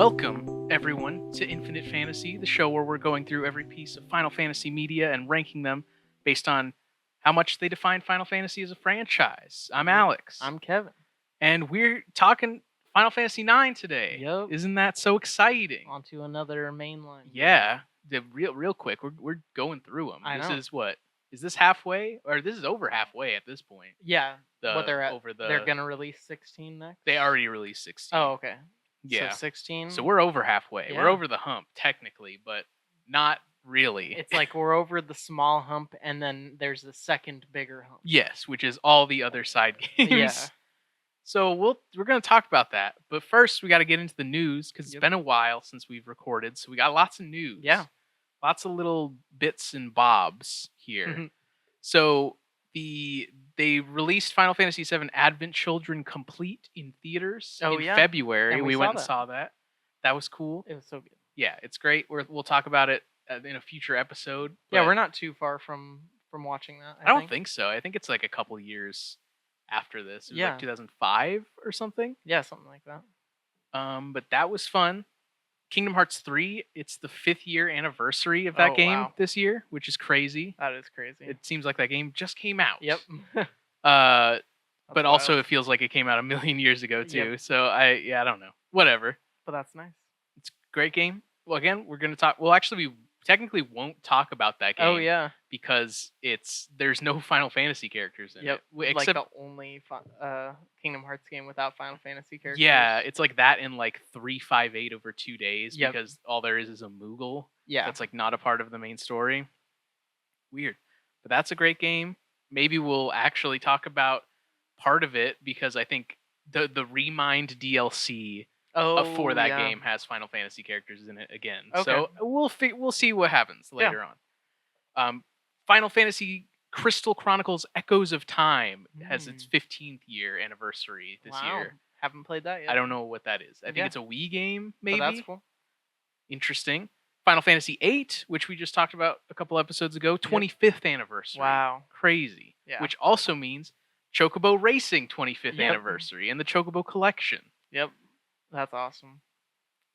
Welcome, everyone, to Infinite Fantasy, the show where we're going through every piece of Final Fantasy media and ranking them based on how much they define Final Fantasy as a franchise. I'm Alex. I'm Kevin. And we're talking Final Fantasy IX today. Yep. Isn't that so exciting? On to another mainline. Yeah. Real quick, we're going through them. I This know. is what? Is this halfway? Or this is over halfway at this point. Yeah. What they're at? Over They're gonna release 16 next. They already released 16. Oh, okay. Yeah. So 16. So we're over halfway. Yeah. We're over the hump, technically, but not really. It's like we're over the small hump, and then there's the second bigger hump. Yes, which is all the other side games. Yeah. So we're going to talk about that, but first we got to get into the news because it's Yep. been a while since we've recorded. So we got lots of news. Yeah. Lots of little bits and bobs here. Mhm. So they released Final Fantasy VII Advent Children Complete in theaters in February. And we we went saw and that. saw that. That was cool. It was so good. Yeah, it's great. We'll talk about it in a future episode. Yeah, but we're not too far from watching that. I don't think so. I think it's like a couple years after this. It was Yeah. like 2005 or something. Yeah, something like that. But that was fun. Kingdom Hearts 3, it's the 5th year anniversary of that game wow. this year, which is crazy. That is crazy. It seems like that game just came out. Yep. But also wild. it feels like it came out a million years ago too. Yep. So I don't know. Whatever. But that's nice. It's a great game. Well, again, we're going to talk. Well, actually, we technically won't talk about that game. Oh yeah. Because there's no Final Fantasy characters in Yep. it. Like the only Kingdom Hearts game without Final Fantasy characters. Yeah, it's like that in like 358 over 2 days Yep. because all there is a Moogle. Yeah. That's like not a part of the main story. Weird. But that's a great game. Maybe we'll actually talk about part of it because I think the Remind DLC for that game has Final Fantasy characters in it again. Okay. So we'll see what happens later on. Final Fantasy Crystal Chronicles Echoes of Time has its 15th year anniversary this year. Haven't played that yet. I don't know what that is. I think it's a Wii game, maybe. But that's cool. Interesting. Final Fantasy VIII, which we just talked about a couple episodes ago, 25th anniversary. Wow. Crazy. Yeah. Which also means Chocobo Racing 25th Yep. anniversary and the Chocobo Collection. Yep. That's awesome.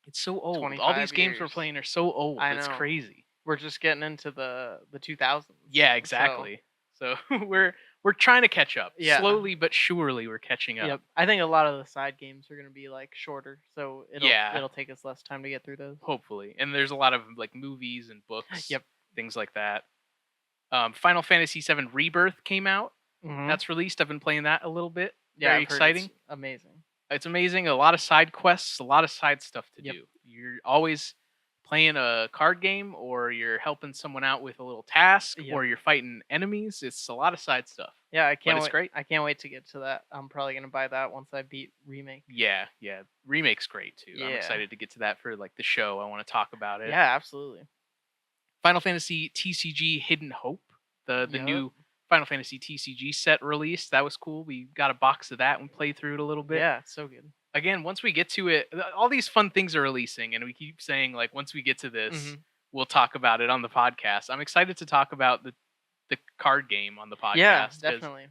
It's so old. 25 All these games we're years. playing are so old. I It's know. crazy. We're just getting into the 2000s. Yeah, exactly. So we're trying to catch up. Yeah. Slowly but surely we're catching up. Yep. I think a lot of the side games are going to be like shorter, so Yeah. it'll take us less time to get through those. Hopefully. And there's a lot of like movies and books. Yep. Things like that. Final Fantasy VII Rebirth came out. Mhm. That's released. I've been playing that a little bit. Yeah, Very I've heard exciting. it's amazing. It's amazing. A lot of side quests, a lot of side stuff to Yep. do. You're always playing a card game or you're helping someone out with a little task Yep. or you're fighting enemies. It's a lot of side stuff. Yeah, I can't it's wait. great. I can't wait to get to that. I'm probably going to buy that once I beat Remake. Yeah. Remake's great too. I'm Yeah. excited to get to that for like the show. I want to talk about it. Yeah, absolutely. Final Fantasy TCG Hidden Hope, the Yep. new Final Fantasy TCG set released. That was cool. We got a box of that and played through it a little bit. Yeah, it's so good. Again, once we get to it, all these fun things are releasing, and we keep saying like once we get to this, Mhm. we'll talk about it on the podcast. I'm excited to talk about the card game on the podcast. Yeah, 'cause, definitely.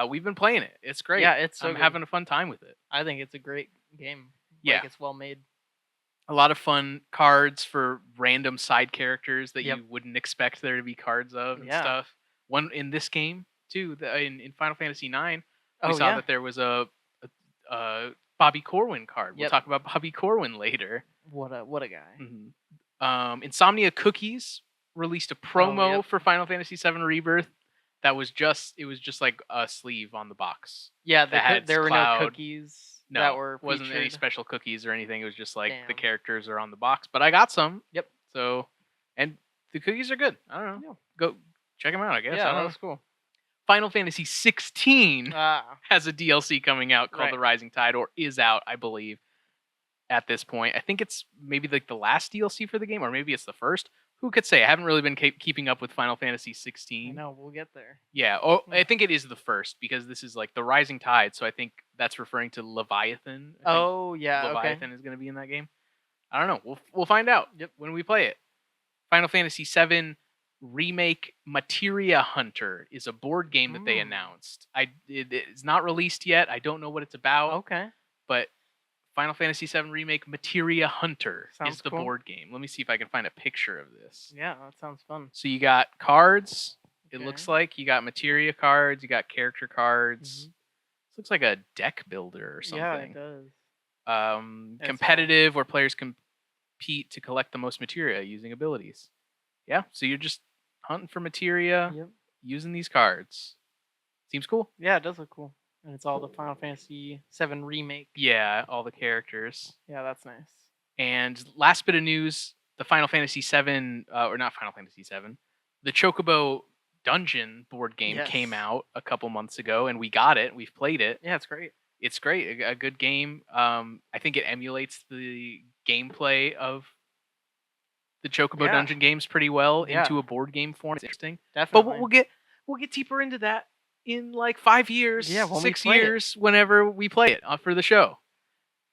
we've been playing it. It's great. Yeah, it's so I'm good. having a fun time with it. I think it's a great game. Yeah. Like, it's well made. A lot of fun cards for random side characters that Yep. you wouldn't expect there to be cards of and Yeah. stuff. One in this game too. In Final Fantasy IX, we Oh, saw yeah. that there was a Bobby Corwin card. We'll Yep. talk about Bobby Corwin later. What a guy. Insomnia Cookies released a promo yep. for Final Fantasy VII Rebirth. It was just like a sleeve on the box. Yeah, that had there were Cloud. no cookies No, that were wasn't any featured. special cookies or anything. It was just like the Damn. characters are on the box. But I got some. Yep. So, and the cookies are good. I don't know. Yeah. Go check them out. I guess. Yeah, I don't that know. was cool. Final Fantasy 16 has a DLC coming out called Right. The Rising Tide, or is out, I believe, at this point. I think it's maybe like the last DLC for the game, or maybe it's the first. Who could say? I haven't really been keeping up with Final Fantasy 16. No, we'll get there. Yeah, I think it is the first because this is like The Rising Tide, so I think that's referring to Leviathan. I think Oh, yeah, Leviathan is going to be in that game. I don't know. We'll find out when we play it. Final Fantasy VII Remake Materia Hunter is a board game that they announced. It is not released yet. I don't know what it's about. Okay. But Final Fantasy VII Remake Materia Hunter Sounds is the cool. board game. Let me see if I can find a picture of this. Yeah, that sounds fun. So you got cards. It Okay. looks like you got materia cards. You got character cards. Mhm. This looks like a deck builder or something. Yeah, it does. It's Competitive, where players compete to collect the most materia using abilities. Yeah, so you're just hunting for materia Yep. using these cards. Seems cool. Yeah, it does look cool. And it's all the Final Fantasy VII Remake. Yeah, all the characters. Yeah, that's nice. And last bit of news, the Final Fantasy VII, or not Final Fantasy VII, the Chocobo Dungeon board game came Yes. out a couple months ago, and we got it. We've played it. Yeah, it's great. It's great. A good game. I think it emulates the gameplay of the Chocobo Yeah. Dungeon games pretty well Yeah. into a board game form. It's interesting. Definitely. But we'll get deeper into that in like 5 years, Yeah, when we 6 play it. years, whenever we play it for the show.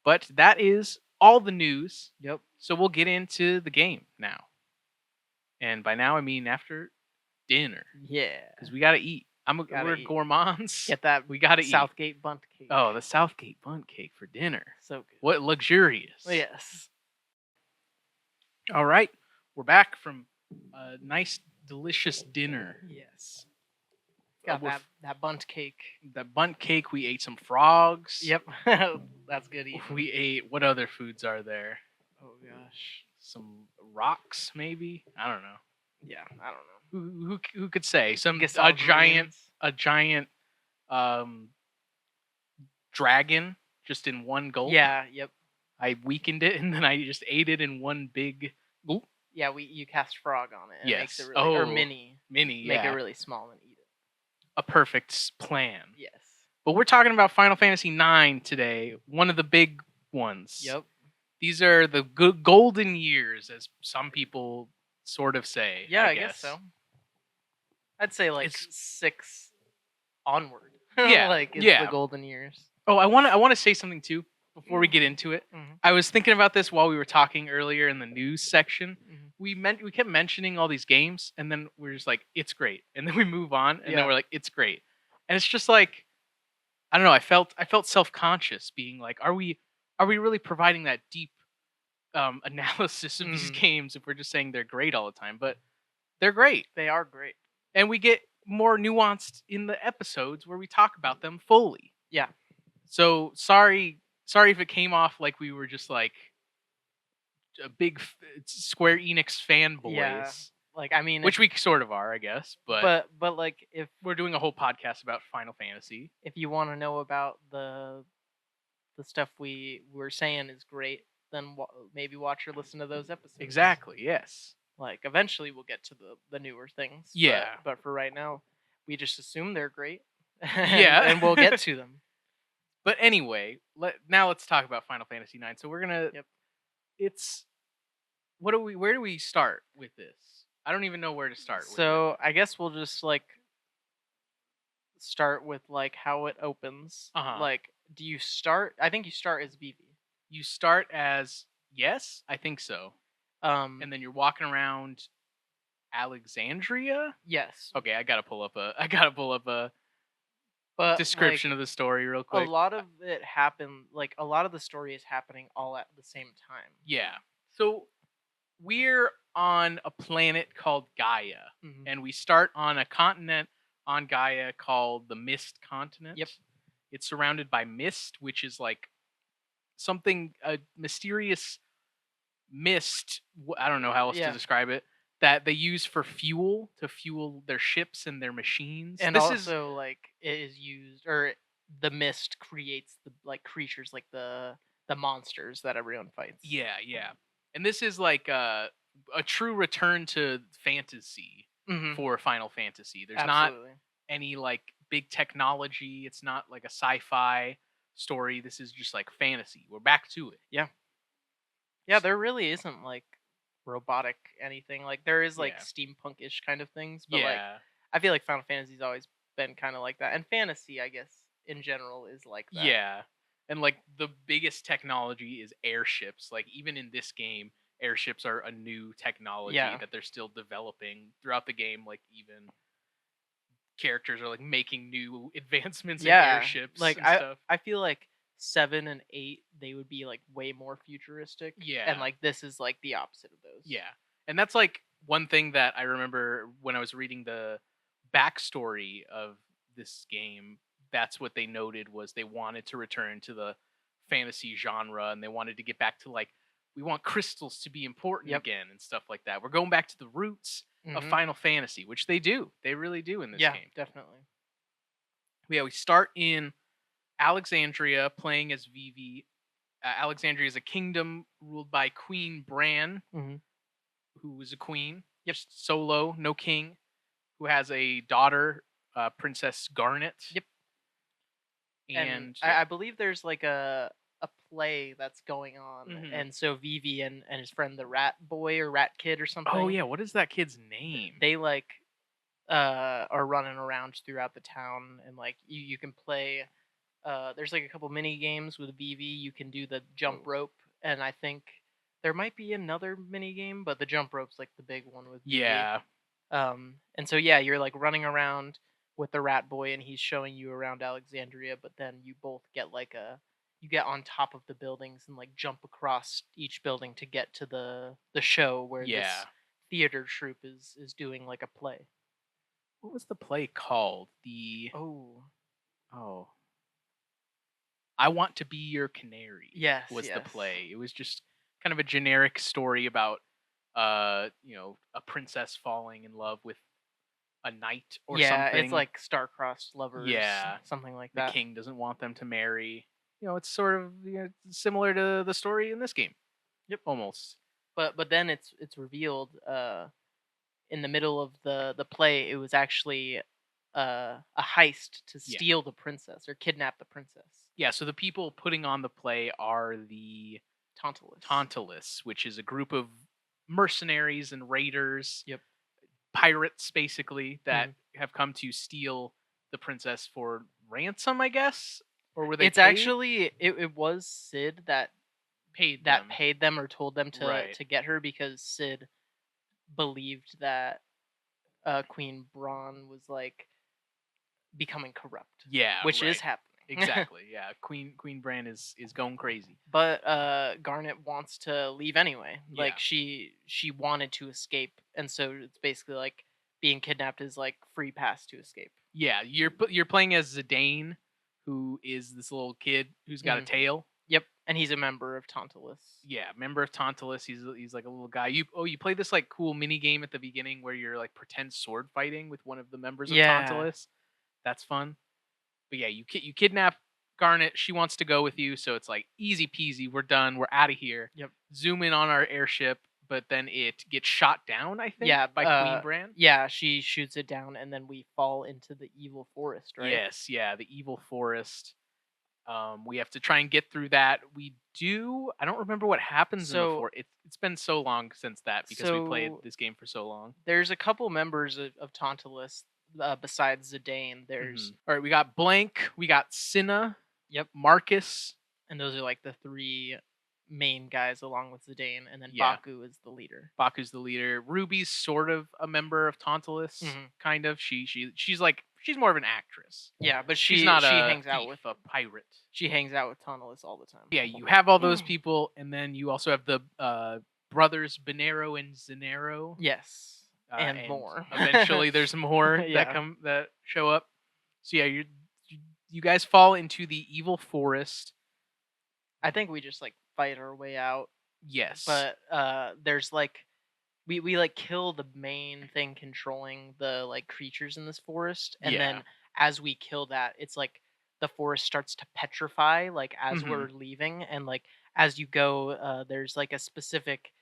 But that is all the news. Yep. So we'll get into the game now. And by now I mean after dinner, Yeah. because we gotta eat. Gotta We're eat. gourmands. Get that We gotta eat. Southgate Bunt Cake. Oh, the Southgate Bundt Cake for dinner. So good. What luxurious. Yes. All right. We're back from a nice, delicious dinner. Yes. Got we're that Bunt Cake. The Bundt Cake, we ate some frogs. Yep. That's good eating. We ate, what other foods are there? Oh gosh. Some rocks, maybe? I don't know. Yeah, I don't know. Who could say? Guess A all giant greens. Dragon just in one gulp. Yeah. Yep. I weakened it and then I just ate it in one big gulp. Yeah. You cast frog on it. And It makes Yes. it really, or Oh. mini. Mini, Make yeah. it really small and eat it. A perfect plan. Yes. But we're talking about Final Fantasy IX today, one of the big ones. Yep. These are the golden years, as some people sort of say. Yeah, I guess guess so. I'd say like It's- 6 onward. Yeah, like it's yeah. the golden years. Oh, I want to say something too before we get into it. Mhm. I was thinking about this while we were talking earlier in the news section. Mhm. We kept mentioning all these games, and then we're just like, it's great, and then we move on, and Yeah. then we're like, it's great, and it's just like, I don't know. I felt self-conscious, being like, are we really providing that deep analysis of these games if we're just saying they're great all the time? But they're great, They are great. and we get more nuanced in the episodes where we talk about them fully. Yeah. So sorry if it came off like we were just like a big Square Enix fanboys, Yeah. Like I mean, which we sort of are, I guess. But but like if we're doing a whole podcast about Final Fantasy. you want to know about the stuff we were saying is great, then maybe watch or listen to those episodes. Exactly. Yes. Like eventually we'll get to the newer things. Yeah. But for right now, we just assume they're great. Yeah. And we'll get to them. But anyway, let's talk about Final Fantasy IX. So we're gonna. Yep. It's. Where do we start with this? I don't even know where to start. So I guess we'll just like start with like how it opens. Uh-huh. Like, do you start? I think you start as Vivi. You start as, yes, I think so, And and then you're walking around Alexandria. yes, Okay, I gotta pull up a but description of the story real a quick. lot of it happened. Like a lot of the story is happening all at the same time. Yeah. So we're on a planet called Gaia, Mhm. and we start on a continent on Gaia called the Mist Continent. Yep. It's surrounded by mist, which is like a mysterious mist. I don't know how else Yeah. to describe it. That they use for fuel to fuel their ships and their machines. And this also like it is used, or the mist creates the like creatures like the monsters that everyone fights. yeah. And this is like a true return to fantasy Mhm. for Final Fantasy. There's Absolutely. not any like big technology. It's not like a sci-fi story. This is just like fantasy. We're back to it. Yeah, there really isn't like robotic anything. Like there is like Yeah. steampunk-ish kind of things, but like Yeah. I feel like Final Fantasy's always been kind of like that, and fantasy, I guess, in general, is like that. Yeah. And like the biggest technology is airships. Like even in this game, airships are a new technology Yeah. that they're still developing throughout the game. Like even characters are like making new advancements in airships Like and stuff. I feel like 7 and 8 they would be like way more futuristic, and Yeah. like this is like the opposite of those. Yeah. And that's like one thing that I remember when I was reading the backstory of this game. That's what they noted was they wanted to return to the fantasy genre and they wanted to get back to like we want crystals to be important Yep. again and stuff like that. We're going back to the roots of Hmm. Final Fantasy, which they do. They really do in this Yeah, game. definitely. Yeah, we start in Alexandria playing as Vivi. Alexandria is a kingdom ruled by Queen Bran, Hmm. who was a queen, Yep. just solo, no king, who has a daughter, Princess Garnet. Yep. And And I believe there's like a play that's going on, Mhm. and so Vivi and his friend the Rat Boy or Rat Kid or Oh something, yeah, what is that kid's name? they like are running around throughout the town, and like you can play. There's like a couple mini games with Vivi. You can do the jump Oh. rope, and I think there might be another mini game, but the jump rope's like the big one with Vivi. Yeah, And so yeah, you're like running around with the Rat Boy, and he's showing you around Alexandria. But then you both get like you get on top of the buildings and like jump across each building to get to the show where yeah. this theater troupe is doing like a play. What was the play called? Oh, Oh, I Want to Be Your Canary yes, was the yes. play. It was just kind of a generic story about a princess falling in love with a knight or Yeah, it's something. like star-crossed lovers, Yeah, something like the that. king doesn't want them to marry. It's sort of similar to the story in this game. Yep. Almost. But then it's revealed in the middle of the play it was actually a heist to Yeah. steal the princess or kidnap the princess. Yeah, so the people putting on the play are the Tantalus. Tantalus, which is a group of mercenaries and raiders, Yep. pirates basically, that Mhm. have come to steal the princess for ransom, I guess? Or were they It's paid? actually it was Sid Paid that them. paid them or told them Right. to get her because Sid believed that Queen Braun was like becoming corrupt, Yeah, which is right. happening. Exactly. Yeah. Queen Bran is going crazy. But Garnet wants to leave anyway. Yeah. Like she wanted to escape, and so it's basically like being kidnapped is like free pass to escape. Yeah, you're playing as Zidane, who is this little kid who's got a Mhm. tail. Yep, and he's a member of Tantalus. Yeah, member of Tantalus. He's like a little guy. You play this like cool mini game at the beginning where you're like pretend sword fighting with one of the members of Yeah. Tantalus. That's fun. But yeah, you kidnap Garnet. She wants to go with you, so it's like easy peasy. We're done. We're out of here. Yep. Zoom in on our airship, but then it gets shot down. I think Yeah. by Queen Bran. Yeah. She shoots it down, and then we fall into the evil forest. Right. Yes, yeah, the evil forest. We have to try and get through that. We do. I don't remember what happens in the So forest. It's been so long since that because we played so this game for so long. there's a couple members of Tantalus besides Zidane. There's All right, we got Blank, we got Cinna, yep, Marcus. and those are like the three main guys along with Zidane, and then Yeah. Baku is the leader. Baku's the leader. Ruby's sort of a member of Tantalus, Mhm. kind of. She's more of an actress. Yeah, but She's not she a hangs out thief, with a pirate. she hangs out with Tantalus all the time. Yeah, you have all those people, and then you also have the brothers Bonero and Zenero. Yes, and And more. eventually, there's more Yeah. that show up. So yeah, you guys fall into the evil forest. I think we just like fight our way out, Yes, but there's like we like kill the main thing controlling the like creatures in this forest, and Yeah. then as we kill that, it's like the forest starts to petrify like as Mhm. we're leaving, and like as you go, there's like a specific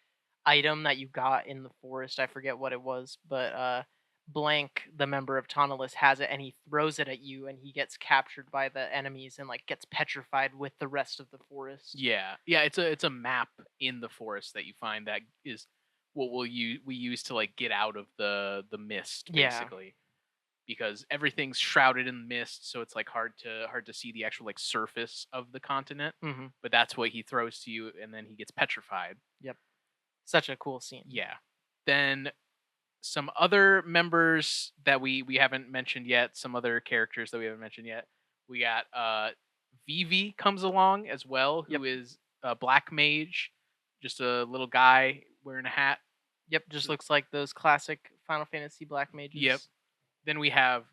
item that you got in the forest. I forget what it was, but Blank, the member of Tantalus, has it, and he throws it at you, and he gets captured by the enemies and like gets petrified with the rest of the forest. Yeah, yeah. It's a map in the forest that you find that is what we use to like get out of the mist Yeah. basically because everything's shrouded in mist, so it's like hard to see the actual like surface of the continent. Hmm. But that's what he throws to you, and then he gets petrified. Yep. Such a cool scene. Yeah. Then some other members that we haven't mentioned yet, some other characters that we haven't mentioned yet. We got Vivi comes along as well, Yep. who is a black mage, just a little guy wearing a hat. Yep. Just So, looks like those classic Final Fantasy black yep. mages. Then we have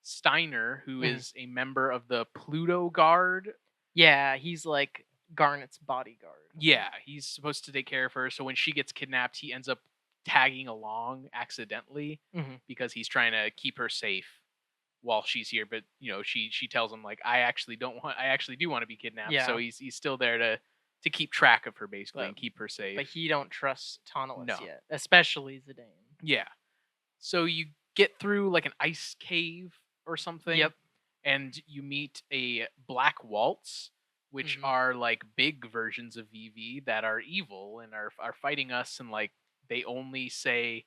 Steiner, who Mhm. is a member of the Pluto Guard. Yeah, he's like Garnet's bodyguard. Yeah, he's supposed to take care of her. So when she gets kidnapped, he ends up tagging along accidentally Mhm. because he's trying to keep her safe while she's here. But she tells him like, I actually do want to be kidnapped. So Yeah, he's still there to keep track of her basically but and keep her safe. but he don't trust Taunalis No, yet, especially Zidane. yeah. So you get through like an ice cave or something, Yep. and you meet a black waltz, which Mhm. are like big versions of VV that are evil and are fighting us, and like they only say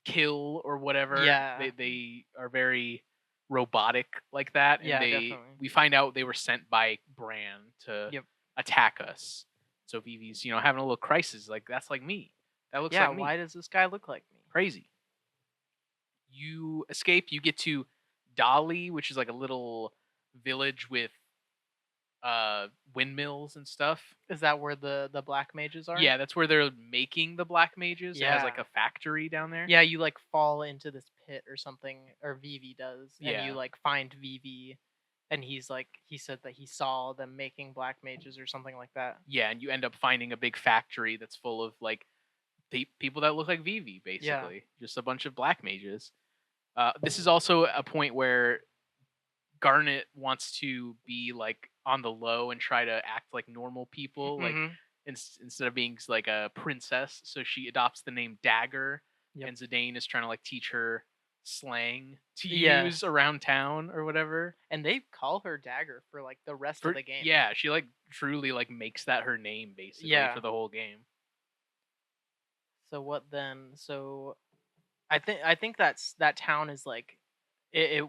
kill or whatever. Yeah. They are very robotic like that, and Yeah, definitely. we find out they were sent by Bran to Yep. attack us. So VV's having a little crisis. Like that's like me. That looks Yeah, like why me. does this guy look like me? Crazy. You escape. You get to Dali, which is like a little village with windmills and stuff. Is that where the black mages are? Yeah, that's where they're making the black mages. It has like Yeah. a factory down there. Yeah, you like fall into this pit or something, or Vivi does, and you Yeah. like find Vivi, and he said that he saw them making black mages or something like that. Yeah, and you end up finding a big factory that's full of like people that look like Vivi, Yeah. basically, just a bunch of black mages. This is also a point where Garnet wants to be like on the low and try to act like normal people, like Mhm. instead of being like a princess. So she adopts the name Dagger, Yep. and Zidane is trying to like teach her slang to use Yes. around town or whatever. And they call her Dagger for like the rest of For the game. yeah, she like truly like makes that her name basically for Yeah. the whole game. So what then? So I think that town is like it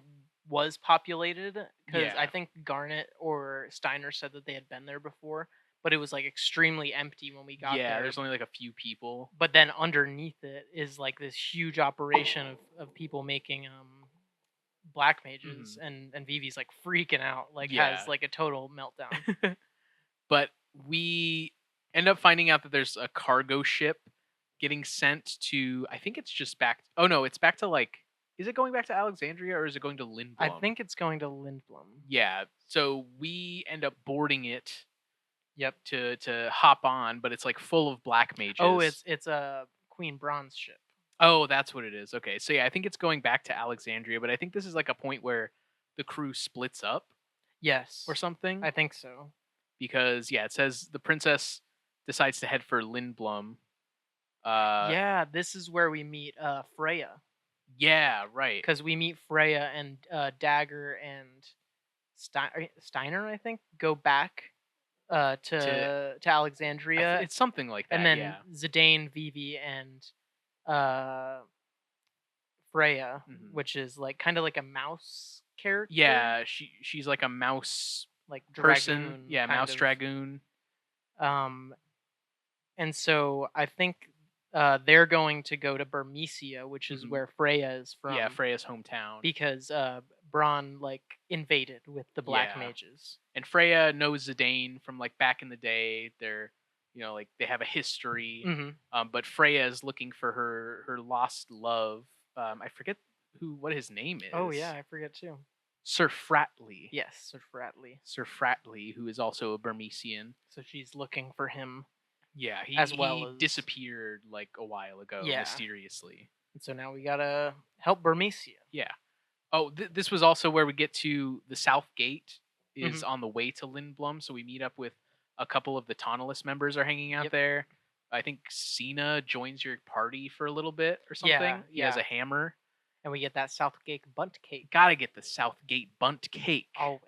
was populated because I Yeah, think Garnet or Steiner said that they had been there before, but it was like extremely empty when we got yeah. there. There's only like a few people. But then underneath it is like this huge operation of people making black mages, Hmm. and Vivi's like freaking out, like has Yeah, like a total meltdown. but we end up finding out that there's a cargo ship getting sent to. I think it's just back. Oh no, it's back to like. Is it going back to Alexandria or is it going to I Lindblom? think it's going to Lindblom. Yeah. So we end up boarding it Yep. to hop on, but it's like full of black Oh, mages. it's a Queen Bronze ship. Oh, that's what it is. Okay. So yeah, I think it's going back to Alexandria, but I think this is like a point where the crew splits up or Yes, something I think so. because yeah, it says the princess decides to head for Lindblom. Uh Yeah, this is where we meet Freya, yeah, right. because we meet Freya and Dagger and Steiner, I think, go back To to Alexandria, it's something like and that, then yeah. Zidane, Vivi, and uh, Freya, Mhm. which is like kind of like a mouse character, Yeah, she's like a mouse like person. dragoon Yeah, kind mouse of. dragoon. Um, and so I think they're going to go to Burmecia, which is Mhm. where Freya is Yeah, from, Freya's hometown. because Braun like invaded with the black Yeah. mages. And Freya knows Zidane from like back in the day. They're like they have a history. Hmm. But Freya is looking for her lost love. I forget what his name Oh yeah, is. I forget too. Sir Fratley. Yes, Sir Fratley. Sir Fratley, who is also a Burmesian. So she's looking for him Yeah, he as well he as, disappeared like a while ago yeah. mysteriously. And so now we gotta help Burmecia. Yeah. Oh, this was also where we get to the South Gate is Hmm. on the way to Lindblom, so we meet up with a couple of the Taunalis members are hanging out Yep. there. I think Cena joins your party for a little bit or Yeah, something. He has yeah. a hammer. And we get that Southgate bunt cake Gotta get the South Gate bunt cake. always.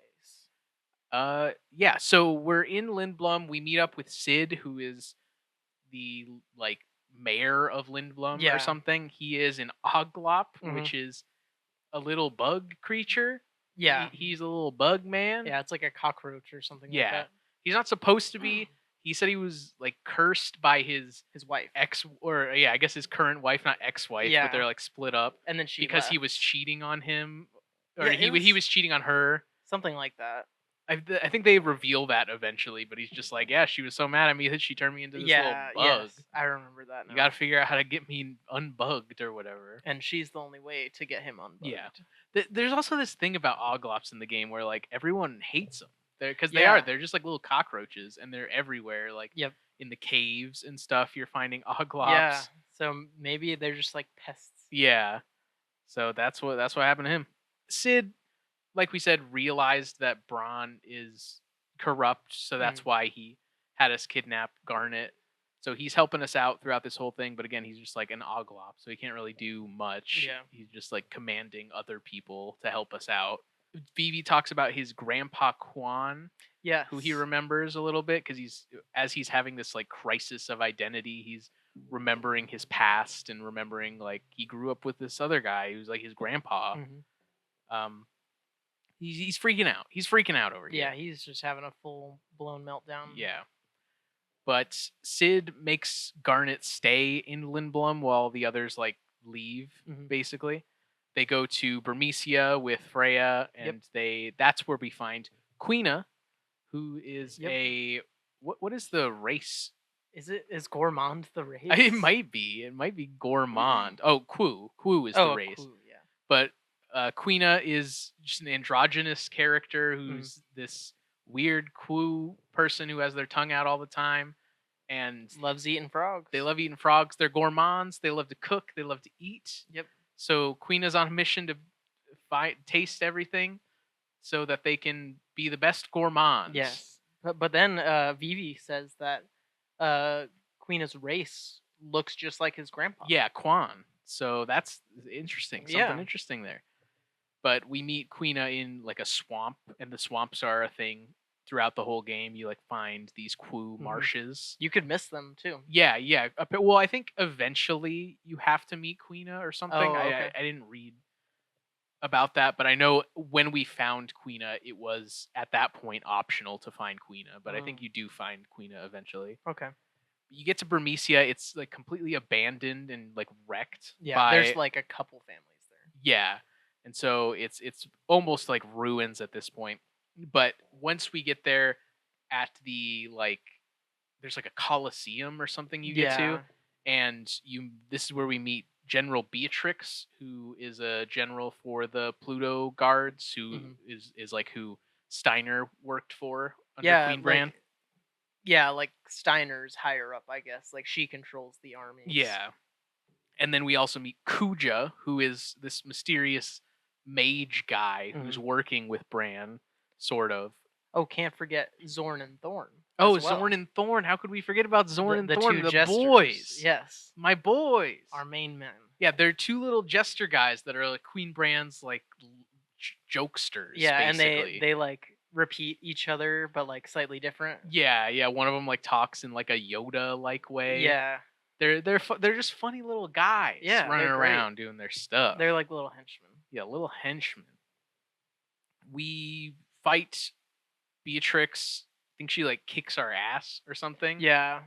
Yeah. So we're in Lindblom. We meet up with Sid, who is the like mayor of Lindblom or Yeah. something. He is an Oglop, Hmm. which is a little bug creature. Yeah. He's a little bug man. Yeah, it's like a cockroach or something like Yeah. that. He's not supposed to be. He said he was like cursed by his His wife. ex or yeah, I guess his current wife, not ex-wife, but they're Yeah. like split up And then she because he left. was cheating on him or Yeah, it he was was cheating on her. something like that. I think they reveal that eventually, but he's just like, yeah, she was so mad at me that she turned me into this little Yeah, bug. yes, I remember that You got to now. figure out how to get me unbugged or whatever. And she's the only way to get him Yeah. unbugged. There's also this thing about Oglops in the game where like everyone hates them. Because Yeah. they're just like little cockroaches and they're everywhere. Like Yep. in the caves and stuff, you're finding Yeah. Oglops. So maybe they're just like pests. Yeah. So that's what happened to him. Sid, like we said, realized that Braun is corrupt, so Mm. that's why he had us kidnap Garnet. So he's helping us out throughout this whole thing, but again, he's just like an Oglop, so he can't really do much. Yeah. He's just like commanding other people to help us out. Vivi talks about his grandpa Quan, Yes. who he remembers a little bit because he's having this like crisis of identity. He's remembering his past and remembering like he grew up with this other guy who's like his grandpa. Mhm. Um, he's freaking out. He's freaking out over here. Yeah, he's just having a full blown meltdown. Yeah. But Sid makes Garnet stay in Lindblum while the others like leave, Mhm. basically. They go to Bermesia with Freya, Yep. and that's where we find Quina, who is Yep. a what is the race? Is Gourmand the race? It might be. It might be Gourmand. Oh, Quu. Quu is the Oh, race. cool, yeah. But Quina is just an androgynous character who's this weird Quu person who has their tongue out all the time, and Loves eating frogs. they love eating frogs. They're gourmands. They love to cook. They love to eat. Yep. So Quina's on a mission to taste everything, so that they can be the best gourmands. Yes. But then Vivi says that Queen's race looks just like his grandpa. Yeah, Quan. So that's interesting. Something Yeah. interesting there. But we meet Quina in like a swamp, and the swamps are a thing throughout the whole game. You like find these Quu marshes. You could miss them too. Yeah, yeah. Well, I think eventually you have to meet Quina or something. Oh, okay. I didn't read about that, but I know when we found Quina, it was at that point optional to find Quina. But I think you do find Quina eventually. Okay. You get to Bermesia, it's like completely abandoned and like wrecked. Yeah, there's like a couple families there. Yeah. And so it's almost like ruins at this point. But once we get there at the like there's like a coliseum or something you get to, and this is where we meet General Beatrix, who is a general for the Pluto guards, who is like who Steiner worked for under Queen Brand. Yeah, like Steiner's higher up, I guess. Like she controls the armies. Yeah. And then we also meet Kuja, who is this mysterious mage guy who's working with Bran, sort of. Oh, can't forget Zorn and Thorn. Oh, Zorn and Thorn. How could we forget about Zorn and Thorn? Two The jesters. boys. Yes. My boys. Our main men. Yeah, they're two little jester guys that are like Queen Brand's like jokesters. Yeah, basically. and they like repeat each other, but like slightly different. Yeah, yeah. One of them like talks in like a Yoda like way. Yeah. They're just funny little guys. Yeah, running around doing their stuff. They're like little henchmen. Yeah, little henchmen. We fight Beatrix. I think she like kicks our ass or something. Yeah,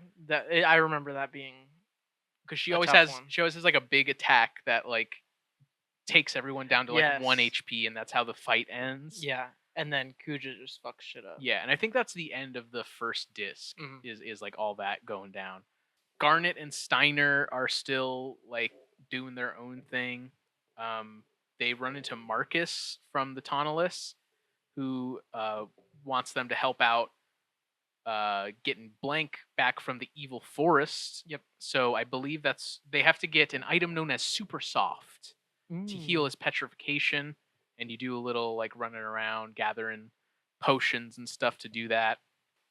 I remember that being because she always has like a big attack that like takes everyone down to like 1 HP, and that's how the fight ends. Yeah, and then Kuja just fucks shit up. Yeah, and I think that's the end of the first disc. Is like all that going down. Garnet and Steiner are still like doing their own thing. They run into Marcus from the Toneless, who wants them to help out getting Blank back from the evil forest. Yep. So I believe they have to get an item known as Super Soft to heal his petrification, and you do a little like running around gathering potions and stuff to do that.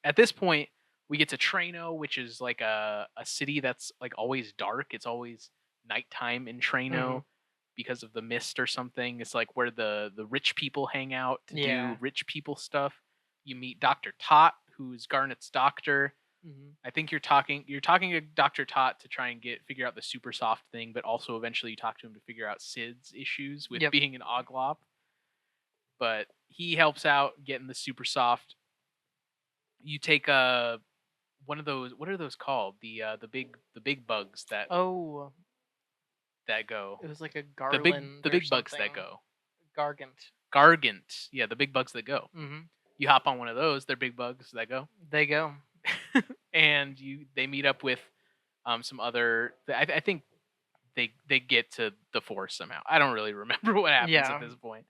At this point, we get to Trano, which is like a city that's like always dark. It's always nighttime in Trano because of the mist or something. It's like where the rich people hang out to do rich people stuff. You meet Dr. Tot, who's Garnet's doctor. I think you're talking to Dr. Tot to try and figure out the super soft thing, but also eventually you talk to him to figure out Sid's issues with being an Oglop. But he helps out getting the super soft. You take one of those. What are those called? The big bugs that that go. It was like a garland. The big bugs that go. Gargant. Gargant. Yeah, the big bugs that go. You hop on one of those. They're big bugs that go, They go. and they meet up with some other. I think they get to the forest somehow. I don't really remember what happens at Yeah. this point,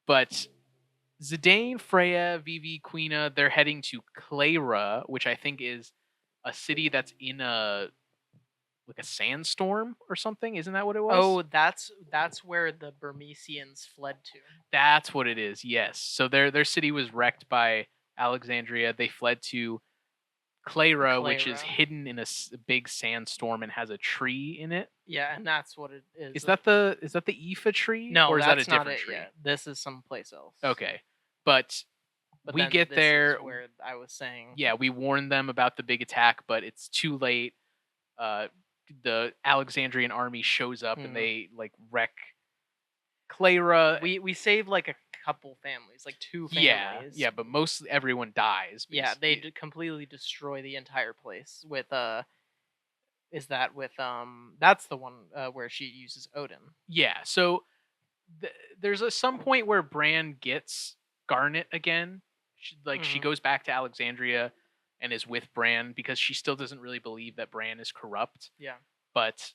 but Zidane, Freya, Vivi, Quina, they're heading to Clara, which I think is a city that's in a like a sandstorm or something. Isn't that what it was? Oh, that's where the Burmesians fled to. That's what it is. Yes. So their city was wrecked by Alexandria. They fled to Clara, which is Clara. hidden in a big sandstorm and has a tree in it. Yeah, and that's what it is. Is that the Aoife tree No, or is that a that's not different it tree? yet. This is someplace else. Okay. But But we then get this is there. where I was saying. Yeah, we warn them about the big attack, but it's too late. Uh, the Alexandrian army shows up and Mhm. they like wreck Clara. We saved like a couple families, like two Yeah, families. yeah, but most everyone dies. Yeah, they basically. completely destroy the entire place with is that with that's the one where she uses Odin. Yeah, so there's some point where Bran gets Garnet again. She Mhm. goes back to Alexandria and is with Bran because she still doesn't really believe that Bran is corrupt. Yeah. But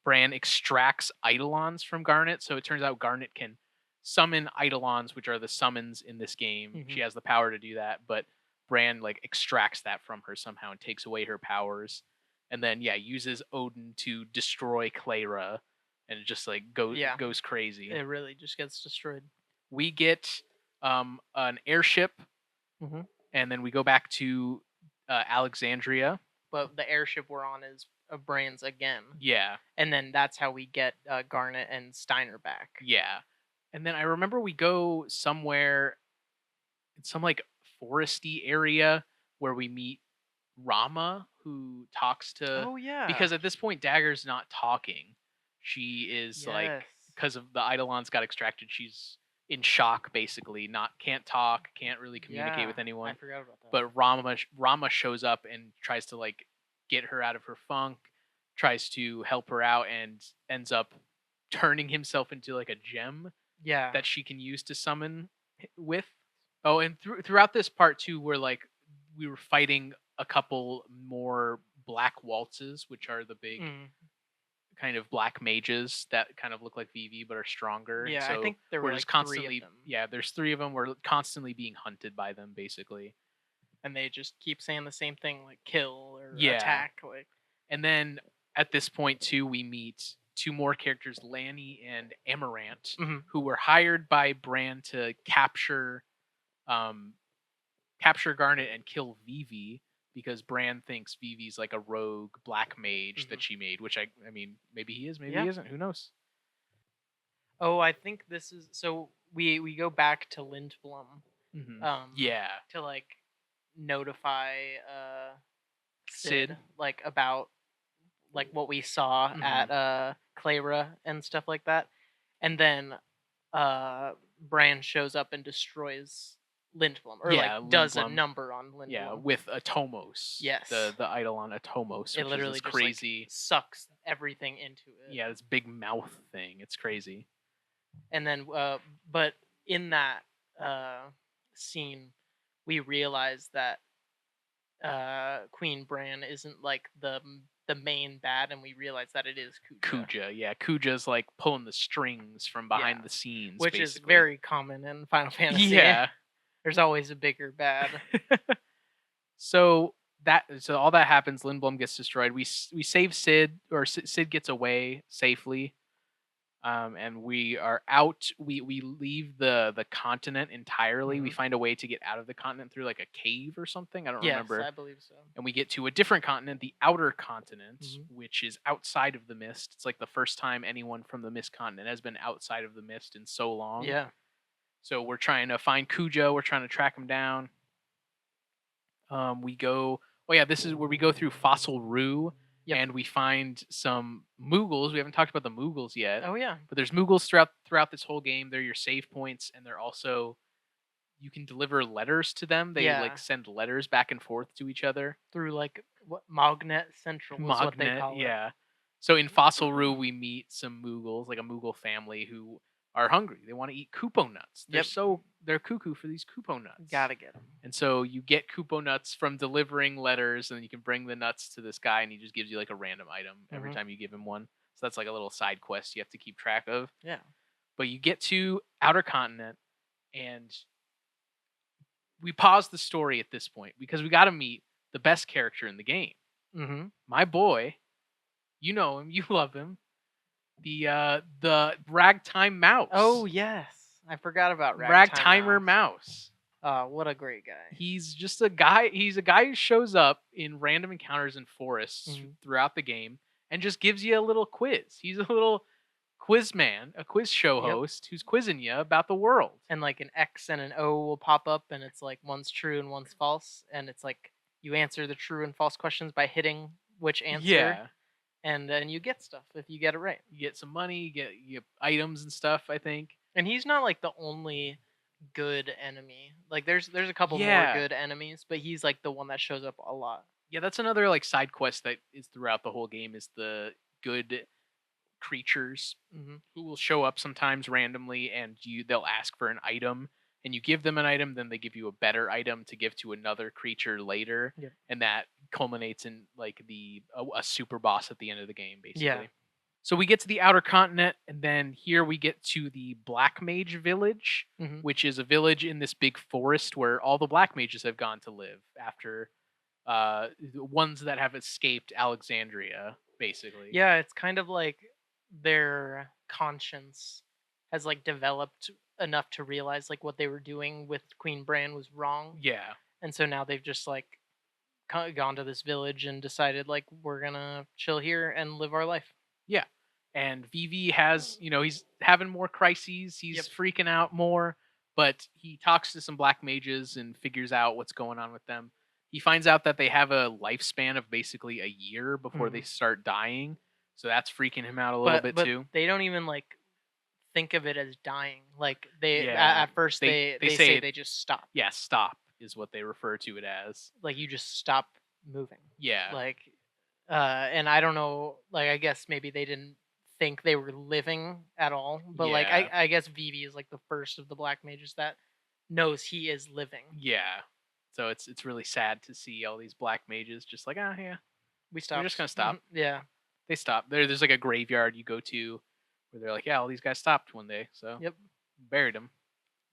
Bran extracts Eidolons from Garnet, so it turns out Garnet can summon Eidolons, which are the summons in this game. Mhm. She has the power to do that, but Bran like extracts that from her somehow and takes away her powers, and then uses Odin to destroy Clara, and it just like Yeah. goes crazy. It really just gets destroyed. We get an airship, Mhm. and then we go back to Alexandria. But the airship we're on is of Brands again. Yeah, And then that's how we get Garnet and Steiner back. yeah. And then I remember we go somewhere in some like foresty area where we meet Rama, who talks to Oh yeah. because at this point Dagger's not talking. She is like Yes. because of the Eidolons got extracted, she's in shock basically, not can't talk, can't really communicate with I anyone. forgot about that. But Rama shows up and tries to like get her out of her funk, tries to help her out and ends up turning himself into like a gem yeah. that she can use to summon with. Oh, and throughout this part too, we were fighting a couple more black waltzes, which are the big Mm. kind of black mages that kind of look like Vivi but are stronger. Yeah, so I think there we're were just like 3 constantly of them. there's 3 of them. We're constantly being hunted by them, basically. And they just keep saying the same thing like kill or Yeah. attack like And then at this point too, we meet 2 more characters, Lanny and Amaranth, Mhm. who were hired by Bran to capture Garnet and kill Vivi because Bran thinks Vivi's like a rogue black mage that she made, which I mean, maybe he is, maybe he Yeah. isn't, who knows? Oh, I think this is so we go back to Lindblom Yeah. to like notify Sid. like about like what we saw at Clara and stuff like that. And then Bran shows up and destroys Lindblom or like does a Lindblom. number on Lindblom. Yeah, with Atomos. Yes. The Eidolon Atomos, It which literally is this just crazy. like, sucks everything into it. Yeah, this big mouth thing. It's crazy. And then but in that scene we realize that Queen Bran isn't like the main bad, and we realize that it is Kuja. Kuja, yeah. Kuja's like pulling the strings from behind the scenes, which basically. is very common in Final Fantasy. Yeah. There's always a bigger bad. So all that happens. Lindblom gets destroyed. We save Sid, or Sid gets away safely. And we are out. We leave the continent entirely. We find a way to get out of the continent through like a cave or something. I don't remember. I believe so. And we get to a different continent, the outer continent, which is outside of the mist. It's like the first time anyone from the mist continent has been outside of the mist in so long. Yeah. So we're trying to find Kujo. We're trying to track him down. We go. Oh yeah, this is where we go through Fossil Rue. Yep. And we find some Moogles. We haven't talked about the Moogles yet. Oh yeah. But there's Moogles throughout this whole game. They're your save points, and they're also you can deliver letters to them. They like send letters back and forth to each other through like what Magnet Central was what they call it. Yeah. So in Fossil Rue, we meet some Moogles, like a Moogle family who are hungry. They want to eat Koopo nuts. they're cuckoo for these Kupo nuts. Gotta get them. And so you get Kupo nuts from delivering letters, and then you can bring the nuts to this guy, and he just gives you like a random item every time you give him one. So that's like a little side quest you have to keep track of. Yeah. But you get to Outer Continent, and we pause the story at this point because we got to meet the best character in the game. Mm-hmm. My boy, you know him, you love him, the ragtime mouse. Oh yes, I forgot about Ragtimer mouse. What a great guy. He's just a guy. He's a guy who shows up in random encounters in forests throughout the game and just gives you a little quiz. He's a little quiz man, a quiz show host who's quizzing you about the world. And like an X and an O will pop up, and it's like one's true and one's false, and it's like you answer the true and false questions by hitting which answer. Yeah. And then you get stuff if you get it right. You get some money, you get items and stuff, I think. And he's not like the only good enemy. Like there's a couple more good enemies, but he's like the one that shows up a lot. Yeah, that's another like side quest that is throughout the whole game is the good creatures who will show up sometimes randomly, and they'll ask for an item, and you give them an item, then they give you a better item to give to another creature later, and that culminates in like a super boss at the end of the game, basically. Yeah. So we get to the Outer Continent, and then here we get to the Black Mage Village, which is a village in this big forest where all the Black Mages have gone to live after the ones that have escaped Alexandria, basically. Yeah, it's kind of like their conscience has like developed enough to realize like what they were doing with Queen Bran was wrong. Yeah. And so now they've just like gone to this village and decided like we're gonna chill here and live our life. Yeah. And Vivi has, he's having more crises. He's freaking out more, but he talks to some black mages and figures out what's going on with them. He finds out that they have a lifespan of basically a year before they start dying. So that's freaking him out a little bit too. They don't even like think of it as dying. Like they at first they say they just stop. Yeah, stop is what they refer to it as. Like you just stop moving. Yeah. Like and I don't know, like I guess maybe they didn't think they were living at all. But like I guess Vivi is like the first of the black mages that knows he is living. Yeah. So it's really sad to see all these black mages just like, yeah. We stopped. We're just gonna stop. Yeah. They stop. There's like a graveyard you go to where they're like, yeah, all these guys stopped one day. So buried them.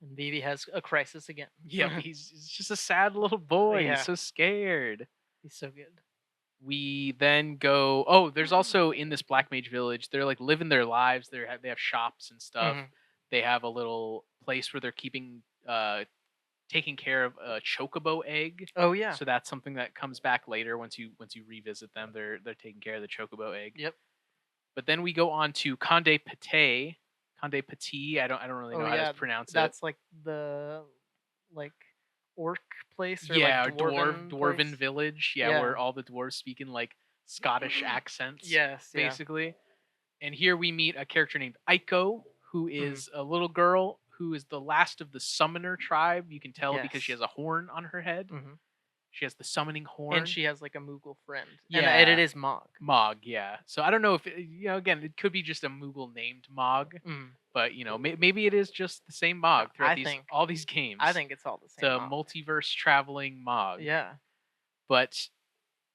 And Vivi has a crisis again. Yeah, he's just a sad little boy. Yeah. He's so scared. He's so good. We then go. There's also in this Black Mage Village. They're like living their lives. They have shops and stuff. They have a little place where they're taking care of a chocobo egg. Oh yeah. So that's something that comes back later once you revisit them. They're taking care of the chocobo egg. Yep. But then we go on to Conde Pate. Conde Pate. I don't really know how to pronounce it. That's like the orc place, or dwarven village. Yeah, where all the dwarves speak in like Scottish accents. Yes, basically. And here we meet a character named Aiko, who is a little girl who is the last of the summoner tribe. You can tell because she has a horn on her head. She has the summoning horn. And she has like a Moogle friend. Yeah. And it is Mog. Mog, yeah. So I don't know if, again, it could be just a Moogle named Mog. But, maybe it is just the same Mog throughout all these games. I think it's all the same Mog. Multiverse traveling Mog. Yeah. But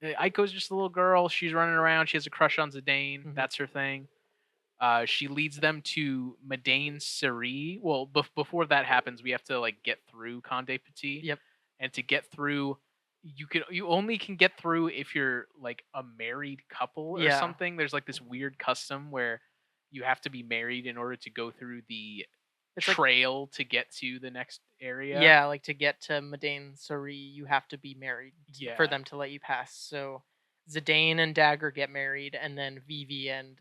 Aiko's just a little girl. She's running around. She has a crush on Zidane. That's her thing. She leads them to Madain Seri. Well, before that happens, we have to like get through Conde Pate. Yep. And to get through, you only can get through if you're like a married couple or something. There's like this weird custom where you have to be married in order to go through the trail to get to the next area. Yeah, like to get to Madain Seri, you have to be married for them to let you pass. So Zidane and Dagger get married, and then Vivi and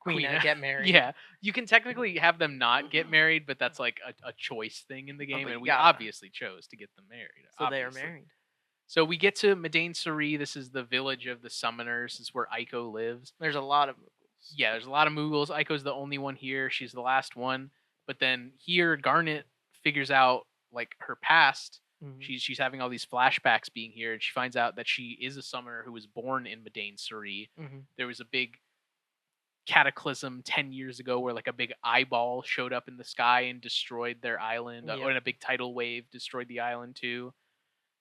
Quina get married. Yeah, you can technically have them not get married, but that's like a choice thing in the game, and we obviously chose to get them married. So they are married. So we get to Madain Seri. This is the village of the summoners. This is where Aiko lives. There's a lot of Moogles. Yeah, there's a lot of Moogles. Aiko's the only one here. She's the last one. But then here, Garnet figures out like her past. She's having all these flashbacks being here, and she finds out that she is a summoner who was born in Madain Seri. There was a big cataclysm 10 years ago where like a big eyeball showed up in the sky and destroyed their island, or Yep. in a big tidal wave destroyed the island too.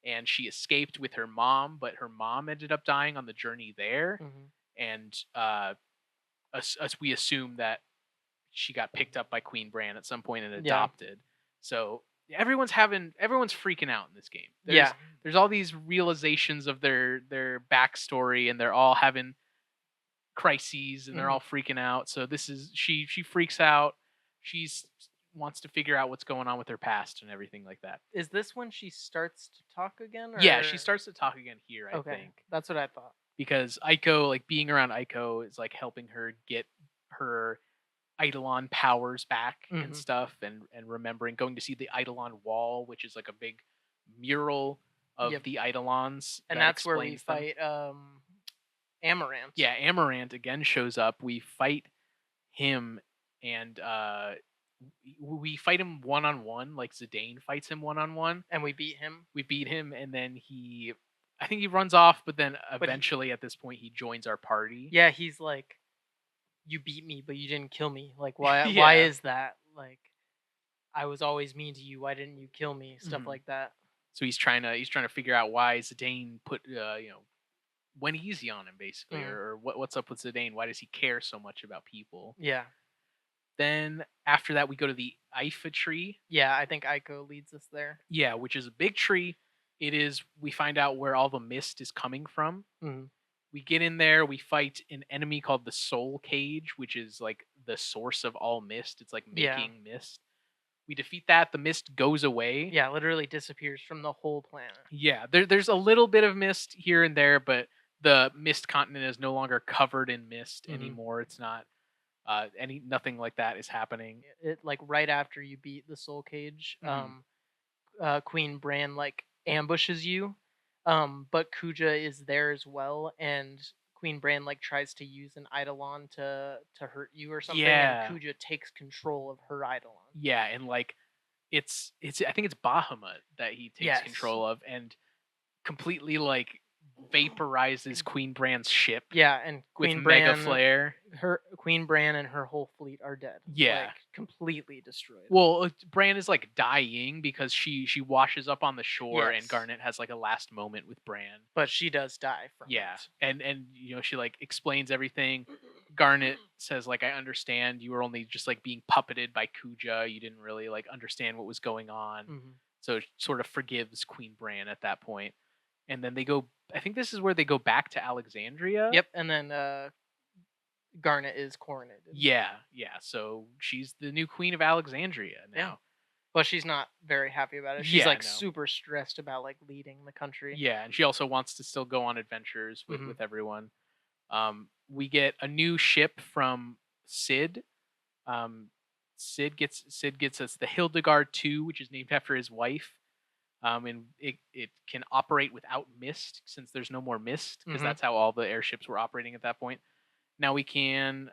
And she escaped with her mom, but her mom ended up dying on the journey there. Hmm. And us we assume that she got picked up by Queen Bran at some point and Yeah. adopted. So everyone's freaking out in this game. Yeah. There's all these realizations of their backstory, and they're all having crises, and they're Hmm. all freaking out. So this is she freaks out. She's wants to figure out what's going on with her past and everything like that. Is this when she starts to talk again, Yeah, she or starts to talk again here, I okay? think, That's what I thought. because Aiko, like being around Aiko, is like helping her get her Eidolon powers back and Hmm. stuff, and remembering going to see the Eidolon wall, which is like a big mural of Yep. the Eidolons And that that's where we explains them. fight Amaranth. Yeah, Amarant again shows up. We fight him, and we fight him one on one, like Zidane fights him one on one. And we beat him. We beat him, and then I think he runs off, but then But eventually at this point he joins our party. yeah, he's like, "You beat me, but you didn't kill me. Like, why? Why Yeah. is that? Like, I was always mean to you. Why didn't you kill me? Stuff Mhm. like that." So he's trying to figure out why Zidane put went easy on him basically, Mhm. or what's up with Zidane? Why does he care so much about people? Yeah. Then after that we go to the Ifa tree. Yeah, I think Aiko leads us there. Yeah, which is a big tree. We find out where all the mist is coming from. Mhm. We get in there, we fight an enemy called the Soul Cage, which is like the source of all mist. It's like Yeah. making mist. We defeat that, the mist goes away. Yeah, literally disappears from the whole planet. Yeah, there's a little bit of mist here and there, but the mist continent is no longer covered in mist Mhm. anymore. It's not nothing like that is happening. It like right after you beat the Soul Cage, Mhm. Queen Bran like ambushes you, but Kuja is there as well, and Queen Bran like tries to use an Eidolon to hurt you or something, and Yeah. Kuja takes control of her Eidolon. Yeah, and like it's I think it's Bahamut that he takes Yes. control of, and completely like vaporizes Queen Bran's ship Yeah, and with mega flare. Her Queen Bran and her whole fleet are dead. Yeah. Like completely destroyed. Well, Bran is like dying because she washes up on the shore, and Yes. Garnet has like a last moment with Bran. But she does die from Yeah, it. and she like explains everything. Garnet says like, I understand you were only just like being puppeted by Kuja. You didn't really like understand what was going on. Mhm. So it sort of forgives Queen Bran at that point. And then they go, I think this is where they go back to Alexandria. Yep, and then Garnet is coronated. Yeah, yeah. So she's the new queen of Alexandria Yeah. now. But she's not very happy about it. She's Yeah, like no. super stressed about like leading the country. Yeah, and she also wants to still go on adventures with Mhm. everyone. We get a new ship from Sid. Um, Sid gets us the Hildegard 2, which is named after his wife. And it can operate without mist since there's no more mist, because Mhm. that's how all the airships were operating at that point. Now we can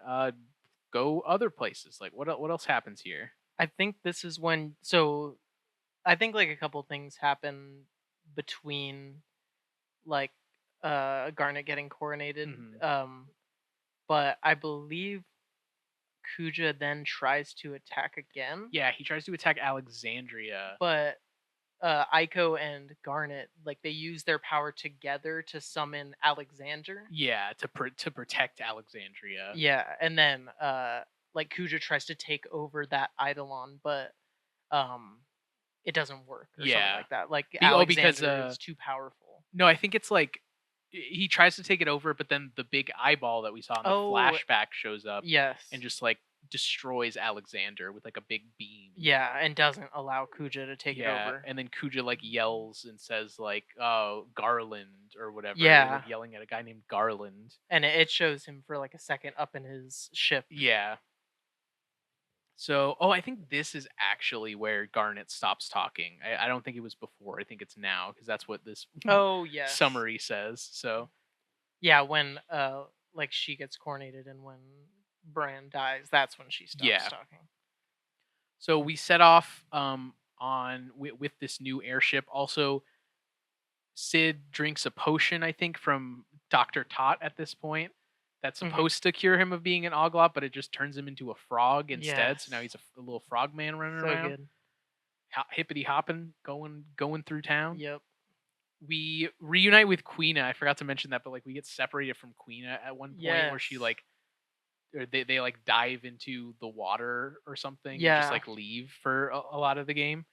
go other places. Like what else happens here? I think this is when I think like a couple things happen between like Garnet getting coronated. Mhm. But I believe Kuja then tries to attack again. Yeah, he tries to attack Alexandria. But Aiko and Garnet like they use their power together to summon Alexander. Yeah, to protect Alexandria. Yeah, and then like Kuja tries to take over that Eidolon, but um it doesn't work or something Yeah. like that. Like Because Alexander is too powerful. no, I think it's like he tries to take it over, but then the big eyeball that we saw in the Oh, flashback shows up yes. and just like destroys Alexander with like a big beam. Yeah, and doesn't allow Kuja to take it Yeah, over. and then Kuja like yells and says like, "Oh, Garland" or whatever. Yeah. like, yelling at a guy named Garland. And it shows him for like a second up in his ship. Yeah. So, I think this is actually where Garnet stops talking. I don't think it was before. I think it's now, because that's what this Oh yes. summary says. So, Yeah, when like she gets coronated and when Bran dies, that's when she stops Yeah. talking. so we set off on with this new airship. Also, Sid drinks a potion, I think, from Dr. Tot at this point. that's Mhm. supposed to cure him of being an Oglop, but it just turns him into a frog instead. So now Yes. he's a little frog man running So around, good. hippity hopping, going through town. Yep. We reunite with Queena. I forgot to mention that, but like we get separated from Queena at one point where she Yes. like or they like dive into the water or something and just Yeah. like leave for a lot of the game.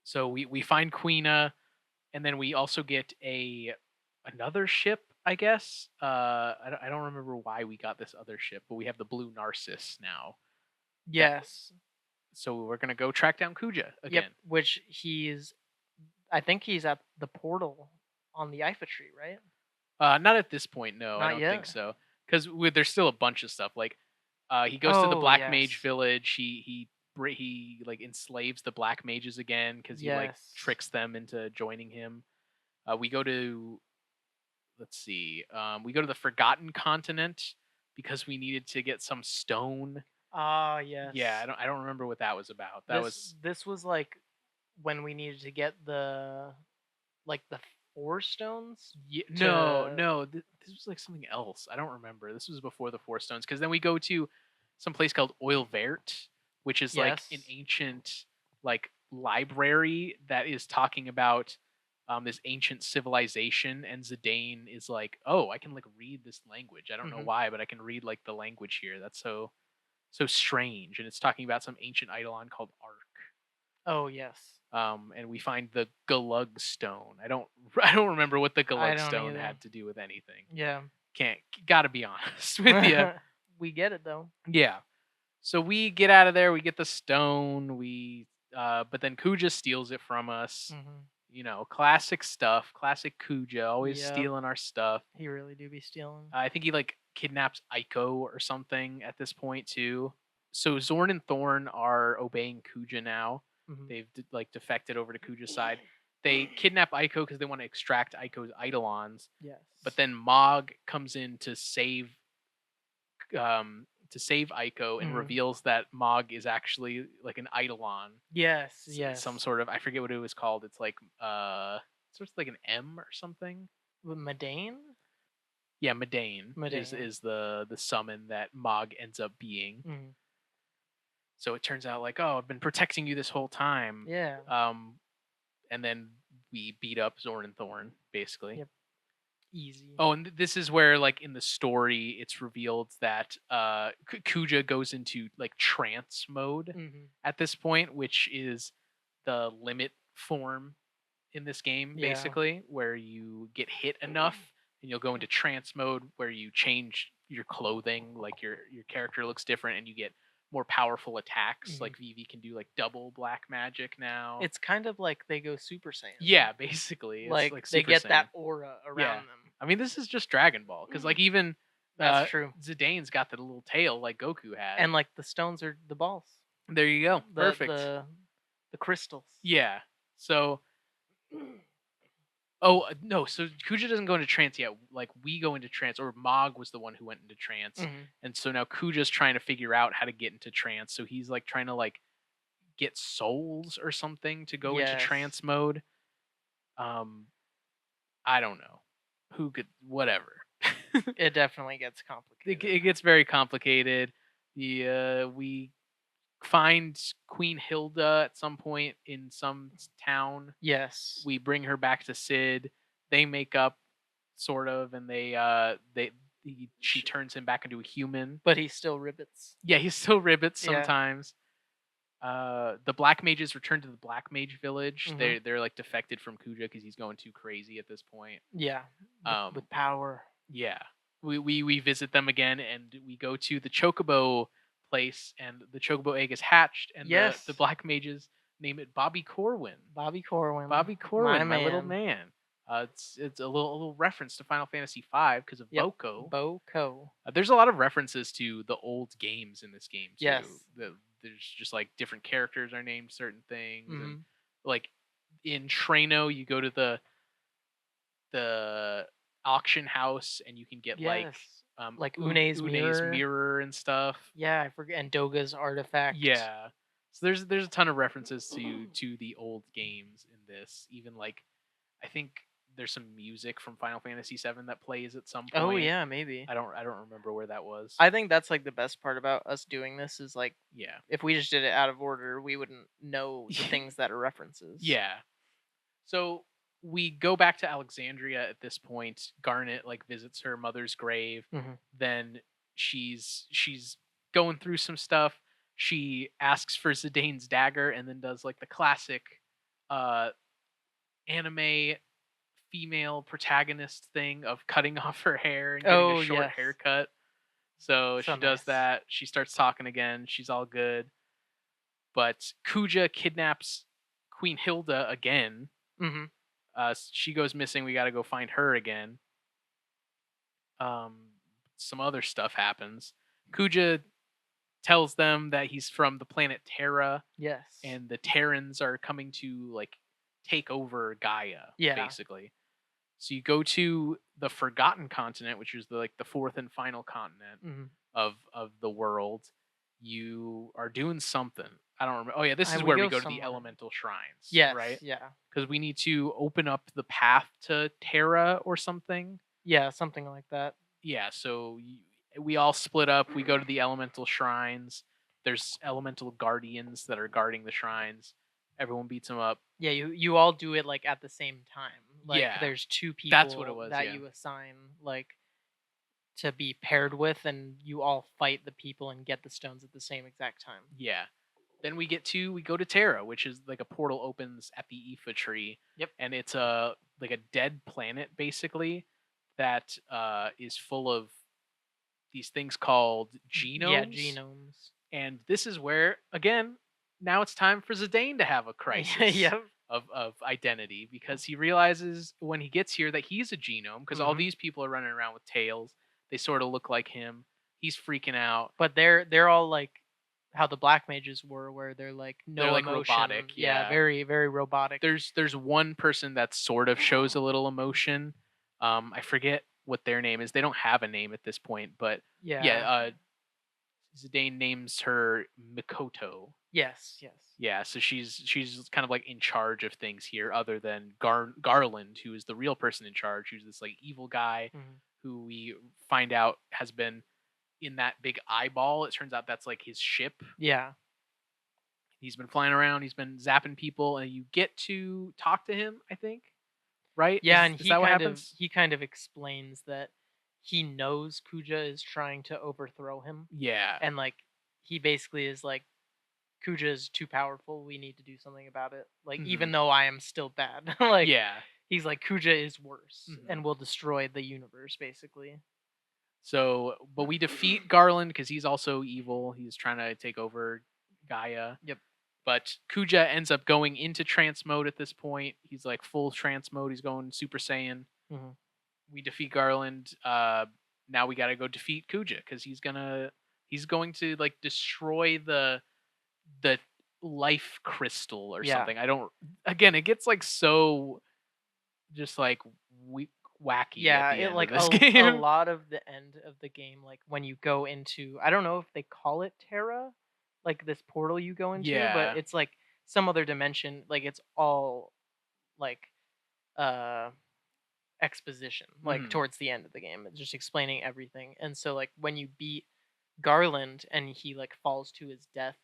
So we find Queena, and then we also get another ship, I guess. I don't remember why we got this other ship, but we have the blue Narcissus now. That Yes. so we're gonna go track down Kuja Yep. again. Which I think he's at the portal on the Ifa tree, right? Not at this point, no, I Not don't think yet. so. Because there's still a bunch of stuff. Like, he goes to the Oh Black Mage yes. village. He like enslaves the Black Mages again because he like Yes. tricks them into joining him. We go to let's see. We go to the Forgotten Continent because we needed to get some stone. Ah Yeah, yes. I don't remember what that was about. That This was this was like when we needed to get the 4 stones no, to no. This was like something else. I don't remember. This was before the Four Stones because then we go to some place called Oil Vert, which is like an yes. ancient like library that is talking about this ancient civilization. And Zidane is like, oh, I can like read this language. I don't know Hmm. why, but I can read like the language here. That's so strange. And it's talking about some ancient eidolon called Ark. Oh yes. And we find the Galug stone. I don't remember what the I Galug don't stone either. had to do with anything. Yeah. Can't gotta be honest with you. We get it though. Yeah. So we get out of there. We get the stone. But then Kuja steals it from us. Hmm. Classic stuff. Classic Kuja, always Yep. stealing our stuff. He really do be stealing. I think he like kidnaps Aiko or something at this point too. So Zorn and Thorn are obeying Kuja now. Hmm. They've like defected over to Kuja's side. They kidnap Aiko because they want to extract Aiko's eidolons. But Yes. then Mog comes in to save Aiko and Hmm. reveals that Mog is actually like an eidolon. Yes. Some Yes. sort of, I forget what it was called. It's like sort of like an M or something. With Medane. Yeah, Medane is Medane. is the summon that Mog ends up being. Hmm. So it turns out like, oh, I've been protecting you this whole time. Yeah. And then we beat up Zorn and Thorn, basically. Yep. Easy. Oh, and this is where like in the story it's revealed that Kuja goes into like trance mode Hmm. at this point, which is the limit form in this game, Yeah. basically, where you get hit enough and you'll go into trance mode where you change your clothing, like your character looks different and you get more powerful attacks. Hmm. Like Vivi can do like double black magic now. It's kind of like they go Super Saiyan. Yeah, basically, it's Like like they Super get Saiyan. that aura Yeah, around them. I mean this is just Dragon Ball because like even That's true. Zidane's got the little tail like Goku had. And like the stones are the balls. There you go, The perfect. the crystals. Yeah. So oh no, so Kuja doesn't go into trance yet. Like we go into trance, or Mog was the one who went into trance, Hmm. and so now Kuja's trying to figure out how to get into trance. So he's like trying to like get souls or something to go into Yes. trance mode. Um, I don't know who could whatever. It definitely gets it, complicated. it gets very complicated. We find Queen Hilda at some point in some town. Yes. We bring her back to Sid. They make up, sort of, and she turns him back into a human. But he still ribbits. Yeah, he's still ribbits Yeah. sometimes. The Black Mages return to the Black Mage village. Hmm. They're like defected from Kuja because he's going too crazy at this point. Yeah. With power. Yeah, we visit them again, and we go to the Chocobo place, and the Chocobo egg is hatched, and Yes. the Black Mages name it Bobby Corwin. Bobby Corwin. Bobby Corwin, my little man. man. It's a little reference to Final Fantasy V because of Yep. Boko. Boko. There's a lot of references to the old games in this game too. Yes. There's just like different characters are named certain things, and Mhm. like in Treno, you go to the auction house and you can get Yes. Like Une's Une's mirror. mirror and stuff. Yeah, I forget. And Doga's artifact. Yeah. So there's a ton of references to the old games in this. Even like I think there's some music from Final Fantasy VII that plays at some Oh point. yeah, maybe. I don't remember where that was. I think that's like the best part about us doing this is like Yeah. if we just did it out of order, we wouldn't know the things that are references. Yeah. So we go back to Alexandria at this point. Garnet like visits her mother's grave. Hmm. Then she's going through some stuff. She asks for Zidane's dagger and then does like the classic uh anime female protagonist thing of cutting off her hair and getting a Oh short yes, haircut. So so she does nice. that. She starts talking again. She's all good. But Kuja kidnaps Queen Hilda again. Hmm. She goes missing. We got to go find her again. Um, some other stuff happens. Kuja tells them that he's from the planet Terra, Yes. and the Terrans are coming to like take over Gaia, Yeah. basically. So you go to the Forgotten Continent, which is the fourth and final continent Hmm. of the world. You are doing something. I don't remember. Oh yeah, this is We where we go go to the somewhere. elemental shrines, Yes. right? Yeah. Because we need to open up the path to Terra or something. Yeah. Something like that. Yeah, so we all split up. We go to the elemental shrines. There's elemental guardians that are guarding the shrines. Everyone beats them up. Yeah. You all do it like at the same time. Like Yeah, there's two that's what it people was. that Yeah, you assign like to be paired with, and you all fight the people and get the stones at the same exact time. yeah. Then we go to Terra, which is like a portal opens at the Aoife tree, Yep. and it's a like a dead planet basically that is full of these things called Yeah. genomes. Genomes. And this is where, again, now it's time for Zidane to have a crisis Yep. of identity because he realizes when he gets here that he's a genome because all Hmm. these people are running around with tails. They sort of look like him. He's freaking out. But they're all like how the black mages were, where they're like They're no like emotion. robotic. Yeah, Yeah. very very robotic. There's one person that sort of shows a little emotion. I forget what their name is. They don't have a name at this point, but yeah, Yeah. Zidane names her Mikoto. Yes. Yes. Yeah, so she's kind of like in charge of things here, other than Garland, who is the real person in charge, who's this like evil guy Hmm. who we find out has been in that big eyeball. It turns out that's like his ship. Yeah. He's been flying around. He's been zapping people, and you get to talk to him. I think, right? Yeah, and Is that what happens? he kind of explains that he knows Kuja is trying to overthrow him, Yeah. and like he basically is like Kuja is too powerful. We need to do something about it. Like even Mhm. though I am still bad, like Yeah. he's like Kuja is worse Mhm. and will destroy the universe basically. So, but we defeat Garland because he's also evil. He's trying to take over Gaia. Yep. But Kuja ends up going into trance mode at this point. He's like full trance mode. He's going Super Saiyan. Hmm. We defeat Garland. Now we got to go defeat Kuja because he's going to like destroy the life crystal or Yeah. something. I don't. Again, it gets like so just like we, wacky at Yeah, the it end of like this a game. lot of the end of the game, like when you go into, I don't know if they call it Terra, like this portal you go into, but Yeah. it's like some other dimension. Like it's all like uh exposition, like Hmm. towards the end of the game. It's just explaining everything. And so like when you beat Garland and he like falls to his death,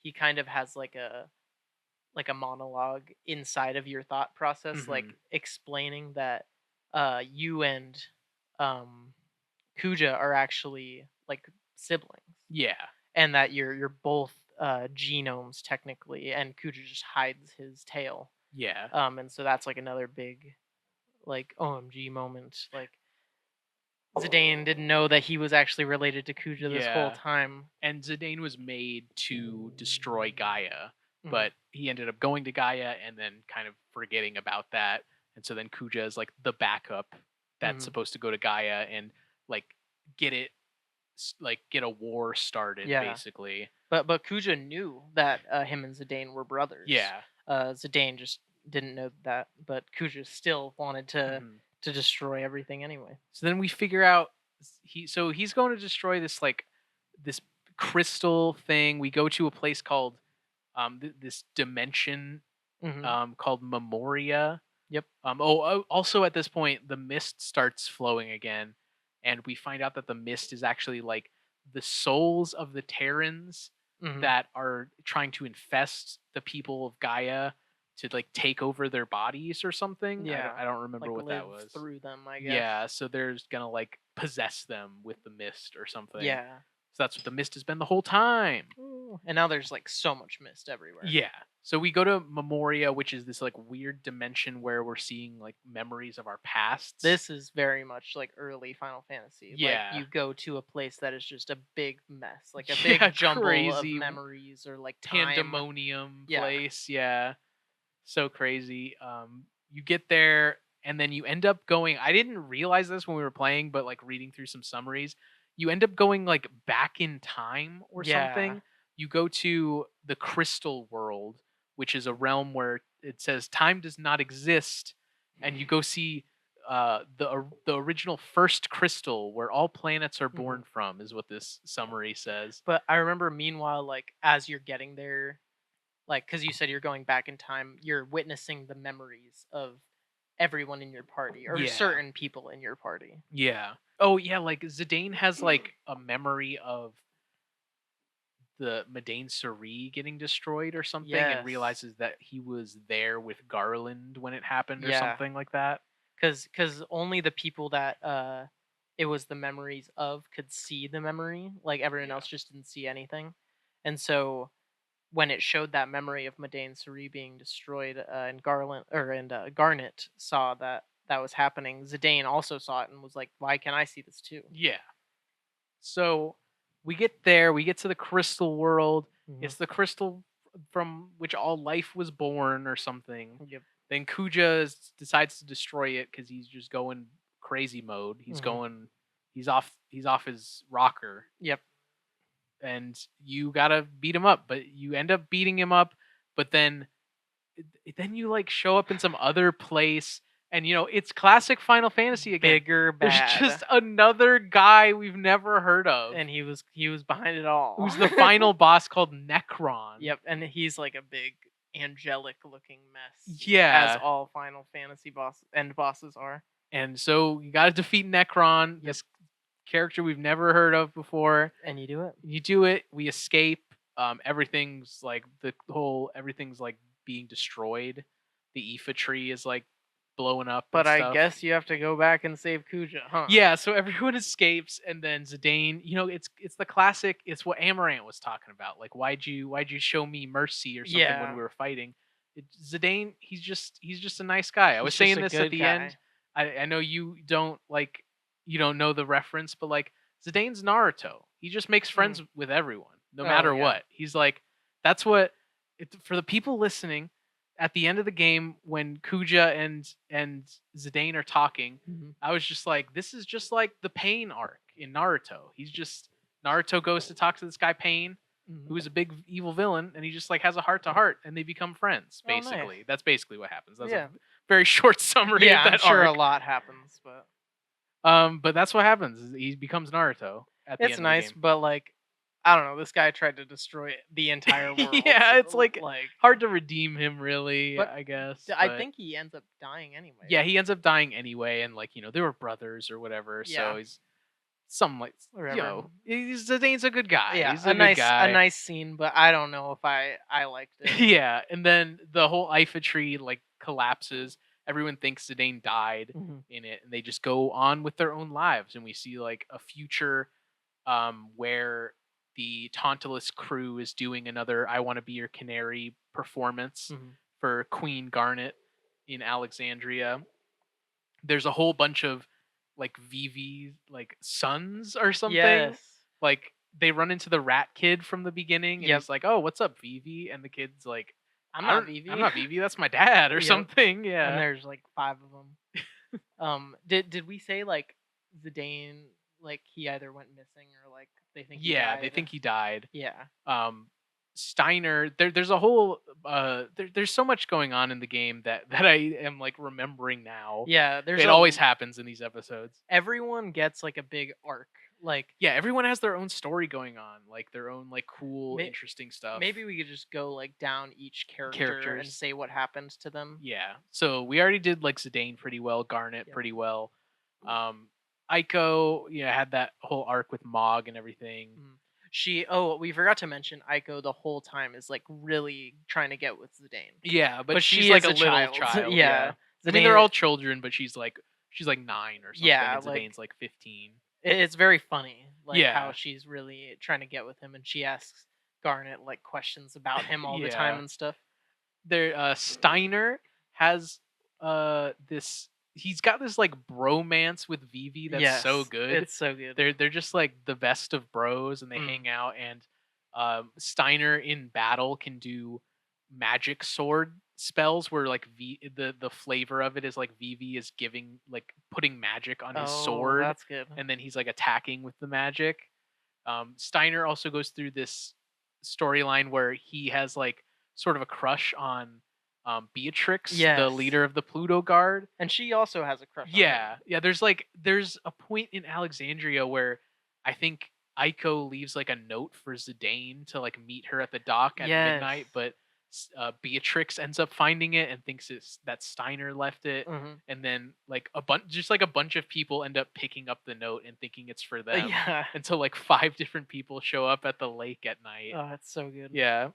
he kind of has like a monologue inside of your thought process, like Hmm. explaining that you and um Kuja are actually like siblings, Yeah. and that you're both genomes technically, and Kuja just hides his tail. Yeah. And so that's like another big like OMG moment. Like Zidane didn't know that he was actually related to Kuja this whole Yeah. time. And Zidane was made to destroy Gaia, Mhm. but he ended up going to Gaia and then kind of forgetting about that. And so then Kuja is like the backup that's Mhm. supposed to go to Gaia and like get it like get a war started Yeah. basically. But Kuja knew that him and Zidane were brothers. Yeah. Zidane just didn't know that, but Kuja still wanted Mhm. to destroy everything anyway. So then we figure out he's going to destroy this crystal thing. We go to a place called this dimension Hmm. called Memoria, Yep. Also at this point, the mist starts flowing again, and we find out that the mist is actually like the souls of the Terrans Mhm. that are trying to infest the people of Gaia to like take over their bodies or something. Yeah. I don't remember Like what that live was. through them, I guess. Yeah, so there's gonna like possess them with the mist or something. Yeah. So that's what the mist has been the whole time. Ooh. And now there's like so much mist everywhere. Yeah. So we go to Memoria, which is this like weird dimension where we're seeing like memories of our pasts. This is very much like early Final Fantasy. Like Yeah. you go to a place that is just a big mess, like a Yeah, big jumble of crazy memories or like time. pandemonium Yeah. place. Yeah. So crazy. You get there and then you end up going. I didn't realize this when we were playing, but like reading through some summaries, you end up going like back in time or Yeah. something. You go to the crystal world, which is a realm where it says time does not exist, and you go see the original first crystal where all planets are Mhm. born from is what this summary says. But I remember meanwhile, like as you're getting there, like because you said you're going back in time, you're witnessing the memories of everyone in your party or Yeah. certain people in your party. Yeah. Oh yeah, like Zidane has like a memory of the Medane Cerie getting destroyed or something and Yes. realizes that he was there with Garland when it happened or Yeah. something like that. Because only the people that it was the memories of could see the memory, like everyone Yeah. else just didn't see anything. And so when it showed that memory of Medane Cerie being destroyed, and Garnet saw that that was happening, Zidane also saw it and was like, why can't I see this too? Yeah. So we get there, we get to the crystal world. Hmm. It's the crystal from which all life was born or something. Yep. Then Kuja decides to destroy it because he's just going crazy mode. Hmm. He's off his rocker Yep. and you gotta beat him up, but you end up beating him up, but then you like show up in some other place and it's classic Final Fantasy again. Bigger There's bad. just another guy we've never heard of And he was behind it all. who's the final boss called Necron. Yep, and he's like a big angelic looking mess, as Yeah. all Final Fantasy bosses are. And so you gotta defeat Necron, Yep, this character we've never heard of before. and you do it. You do it, we escape. Everything's like being destroyed. The Aoife tree is like blowing up and But I stuff. guess you have to go back and save Kuja, huh? Yeah, so everyone escapes, and then Zidane. It's the classic. It's what Amaranth was talking about. Like, why'd you show me mercy or something when Yeah, we were fighting? Zidane, he's just a nice guy. I he's was just saying a this at good the end. guy. I know you don't know the reference, but like Zidane's Naruto. He just makes Mm. friends with everyone, no Oh matter yeah. what. He's like that's what for the people listening. At the end of the game, when Kuja and Zidane are talking, Mhm. I was just like, this is just like the Pain arc in Naruto. Naruto goes to talk to this guy Pain, Mhm. who is a big evil villain, and he just like has a heart to heart, and they become friends. Oh nice. Basically, that's basically what happens. That's a Yeah. very short summary Yeah, of I'm that sure a arc. lot happens, but But that's what happens. Is he becomes Naruto at the it's end of the nice. game. But like, I don't know. This guy tried to destroy the entire world. Yeah, it's So, like like, hard to redeem him, really. but I guess, I but think he ends up dying anyway. yeah, Right? he ends up dying anyway, and like they were brothers or whatever. So Yeah. he's something like Whatever. Zane's a good guy. Yeah, He's a good a guy. nice scene, but I don't know if I liked it. Yeah, and then the whole Ifa tree like collapses. Everyone thinks Zidane died Mhm. in it, and they just go on with their own lives. And we see like a future where the Tantalus crew is doing another "I Want to Be Your Canary" performance Mhm. for Queen Garnet in Alexandria. There's a whole bunch of like Vivi like sons or something. Yes. Like they run into the rat kid from the beginning and Yep. he's like, "Oh, what's up, Vivi?" And the kid's like, I'm "I not don't Vivi. I'm not Vivi, that's my dad" or Yep. something. And Yeah. there's like 5 of them. Did we say like Zidane, like he either went missing or like they think he Yeah, they died? think he died. Yeah. Um Steiner, there's a whole there's so much going on in the game that I am like remembering now. Yeah, there's It a always happens in these episodes. everyone gets like a big arc. Like, Yeah, everyone has their own story going on, like their own like cool, may- interesting stuff. maybe we could just go like down each character and Characters. say what happened to them. Yeah. So we already did like Zidane pretty well, Garnet Yep. pretty well. Um Aiko, yeah, had that whole arc with Mog and everything. Mhm. Oh, we forgot to mention Aiko the whole time is like really trying to get with Zidane, Yeah, but but she's she like is a a little child. child, yeah. Yeah, I mean they're Zidane. all children, but she's like 9 or something Yeah, and like Zidane's like 15. it's very funny, like how Yeah. she's really trying to get with him, and she asks Garnet like questions about him all the time Yeah. and stuff. There Steiner has this he's got this like bromance with Vivi that's so Yes, good. it's so good. They're just like the best of bros and they Mm. hang out and Steiner in battle can do magic sword spells where like the flavor of it is like Vivi is giving like putting magic on his Oh, sword that's good. and then he's like attacking with the magic. Steiner also goes through this storyline where he has like sort of a crush on Beatrix, the Yes, leader of the Pluto Guard. and she also has a crush on him. Yeah, yeah. There's a point in Alexandria where I think Aiko leaves like a note for Zidane to like meet her at the dock at Yes. midnight, but Beatrix ends up finding it and thinks it's that Steiner left it, Hmm. and then like a bunch of people end up picking up the note and thinking it's for them Yeah. until like 5 different people show up at the lake at night. Oh, it's so good. Yeah,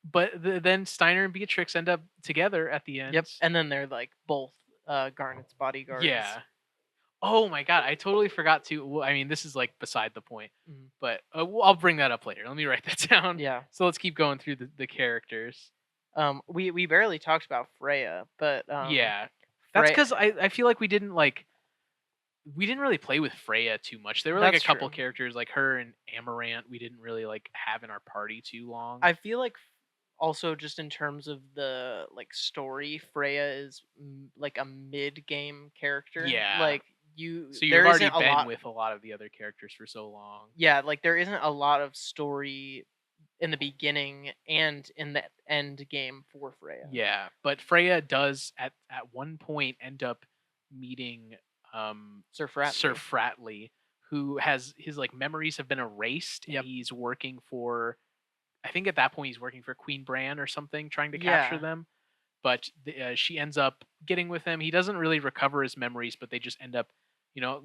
but then Steiner and Beatrix end up together at the end. Yep. And then they're like both Garnet's bodyguards. Yeah. Oh my god, I totally forgot to. Well, I mean, this is like beside the point, Mhm. but I'll bring that up later. Let me write that down. Yeah. So let's keep going through the characters. We barely talked about Freya, but Yeah, that's Freya. because I feel like we didn't really play with Freya too much. There were like a That's couple true. characters like her and Amaranth we didn't really like have in our party too long. I feel like also just in terms of the like story, Freya is like a mid-game character. Yeah. Like So you've there already isn't a been lot. with a lot of the other characters for so long. Yeah, like there isn't a lot of story in the beginning and in the end game for Freya. Yeah, but Freya does at one point end up meeting Sir Fratley. Sir Fratley, who has his like memories have been erased, Yep. and he's working for. I think at that point he's working for Queen Bran or something, trying to capture Yeah. them. But she ends up getting with him. He doesn't really recover his memories, but they just end up,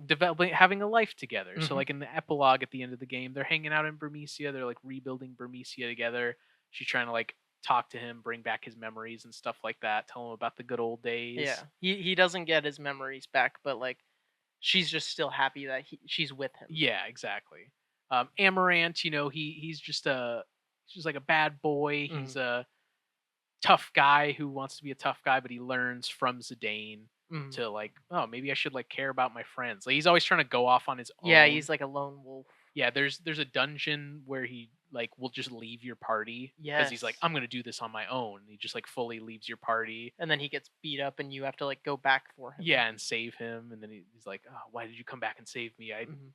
developing, having a life together. So Mhm. like in the epilogue at the end of the game, they're hanging out in Bermesia. They're like rebuilding Bermesia together. She's trying to like talk to him, bring back his memories and stuff like that. Tell him about the good old days. Yeah. He doesn't get his memories back, but like she's just still happy that she's with him. Yeah, exactly. Amaranth, he's just like a bad boy. He's a tough guy who wants to be a tough guy, but he learns from Zidane Mhm. to like, oh, maybe I should like care about my friends. Like he's always trying to go off on his own. Yeah, he's like a lone wolf. Yeah, there's a dungeon where he like will just leave your party because he's like, Yes. I'm gonna do this on my own. And he just like fully leaves your party. And then he gets beat up and you have to like go back for him. Yeah, and save him. And then he's like, oh, why did you come back and save me? I Mhm.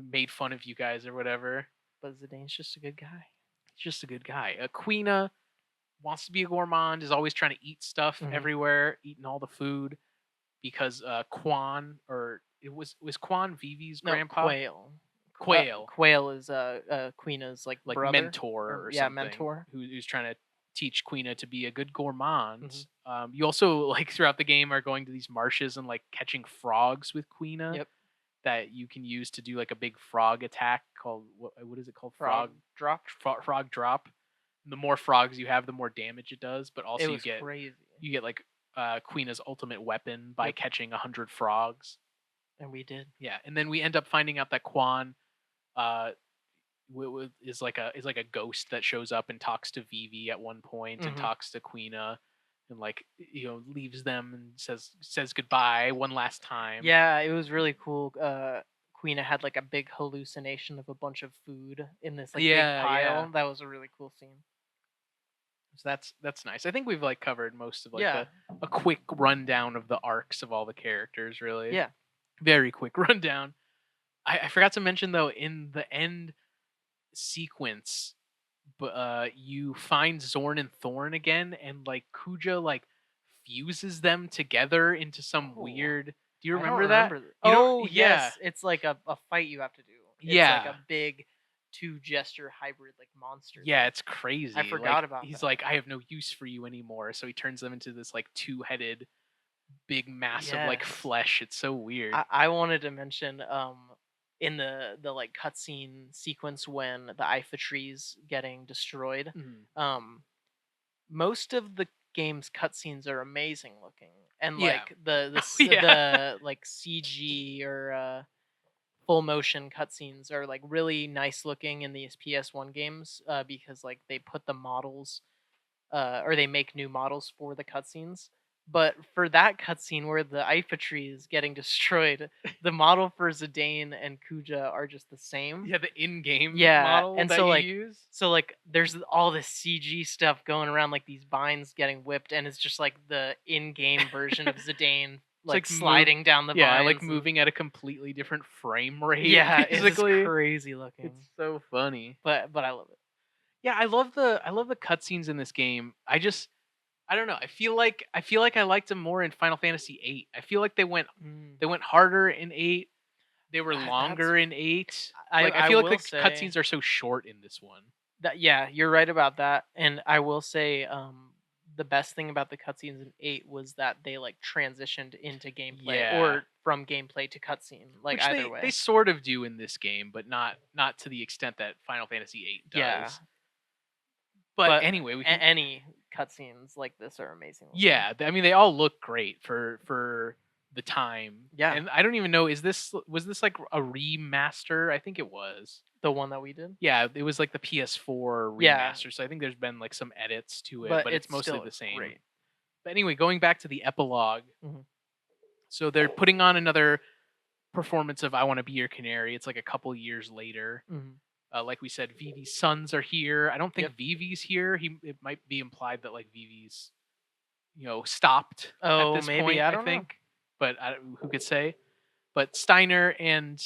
made fun of you guys or whatever. But Zidane's just a good guy. He's just a good guy. Quina wants to be a gourmand, is always trying to eat stuff everywhere, eating all the food because was Quan Vivi's No, grandpa? Quail. Quail. Quail is Queena's like brother. mentor or yeah, something. mentor. Who's trying to teach Quina to be a good gourmand. You also like throughout the game are going to these marshes and like catching frogs with Quina. Yep. That you can use to do like a big frog attack called what is it called? Frog drop. Frog drop. The more frogs you have, the more damage it does. But also It was crazy. you get like Quina's ultimate weapon by Yep. catching 100 frogs. And we did. Yeah, and then we end up finding out that Quan uh, is like a ghost that shows up and talks to Vivi at one point and talks to Quina and like leaves them and says goodbye one last time. Yeah, it was really cool. Queena had like a big hallucination of a bunch of food in this like big pile. Yeah. That was a really cool scene. So that's nice. I think we've like covered most of like Yeah. a quick rundown of the arcs of all the characters. Really, Yeah. very quick rundown. I forgot to mention though in the end sequence, but you find Zorn and Thorn again, and like Kuja like fuses them together into some Oh. weird. Do you I don't remember that? remember You don't- Oh yeah. yes, it's like a fight you have to do. It's like Yeah. a big two gesture hybrid like monster Yeah, thing. it's I crazy. forgot Like about he's that. like, I have no use for you anymore. So he turns them into this like two-headed big mass of like Yes. flesh. It's so weird. I wanted to mention in the like cutscene sequence when the Ifa tree's getting destroyed. Mhm. Um most of the game's cutscenes are amazing looking, and Yeah. like Oh yeah. the like CG or full motion cutscenes are like really nice looking in these PS1 games because like they put the models or they make new models for the cutscenes. But for that cutscene where the Ifa tree is getting destroyed, the model for Zidane and Kuja are just the same. Yeah, the in-game Yeah, model and that so you like use. there's all this CG stuff going around, like these vines getting whipped, and it's just like the in-game version of Zidane It's like like move sliding down the Yeah, like vines and moving at a completely different frame rate, yeah, it is basically. crazy looking. It's so funny. But I love it. Yeah, I love the cutscenes in this game. I don't know. I feel like I liked them more in Final Fantasy VIII. I feel like Mm, they went harder in 8. They were that's longer in 8. Like I I feel like will the say cutscenes are so short in this one. that yeah, you're right about that, and I will say the best thing about the cutscenes in 8 was that they like transitioned into gameplay Yeah. or from gameplay to cutscene, like Which either they way. sort of do in this game, but not to the extent that Final Fantasy VIII Yeah, does. But but anyway, we can any cutscenes like this are amazing looking. yeah, I mean they all look great for the time. Yeah, And I don't even know, was this like a remaster? I think it was. the one that we did. Yeah, it was like the PS4 Yeah, remaster. So I think there's been like some edits to it, but but it it's mostly still the looks same. great. But anyway, going back to the epilogue. Mhm. So they're putting on another performance of I Want to Be Your Canary. It's like a couple years later. Mhm. Like we said, Vivi's sons are here. I don't Yep. think Vivi's here. It might be implied that like Vivi's, stopped at Oh, this maybe point. I I don't know. think, but who could say? But Steiner and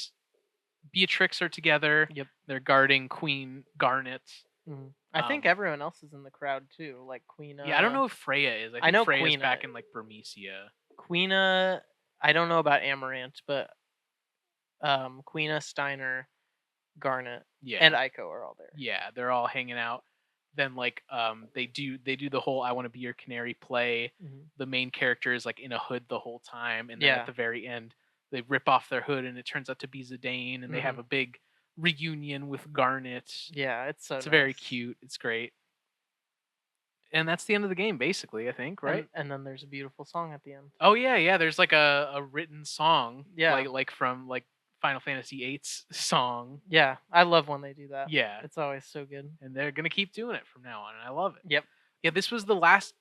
Beatrix are together. Yep. They're guarding Queen Garnet. Mhm. I think Um, everyone else is in the crowd too, like Queen. yeah, I don't know if Freya is. I I think know Freya's Queen. back in like Bermesia. Queena. I don't know about Amaranth, but Queena, Steiner, Garnet, Yeah, and Aiko are all there. yeah, they're all hanging out. Then like they do the whole I Want to Be Your Canary play. Mhm. The main character is like in a hood the whole time, and then at Yeah. the very end they rip off their hood and it turns out to be Zidane, and they have Mhm. a big reunion with Garnet. Yeah, it's so It's very nice. cute. It's great. And that's the end of the game, basically, I think, right? And then there's a beautiful song at the end. Oh yeah, yeah. There's like a written song, Yeah. like from like Final Fantasy VIII's song. Yeah, I love when they do that. Yeah, It's always so good. and they're gonna keep doing it from now on, and I love it. Yep. Yeah, this was the last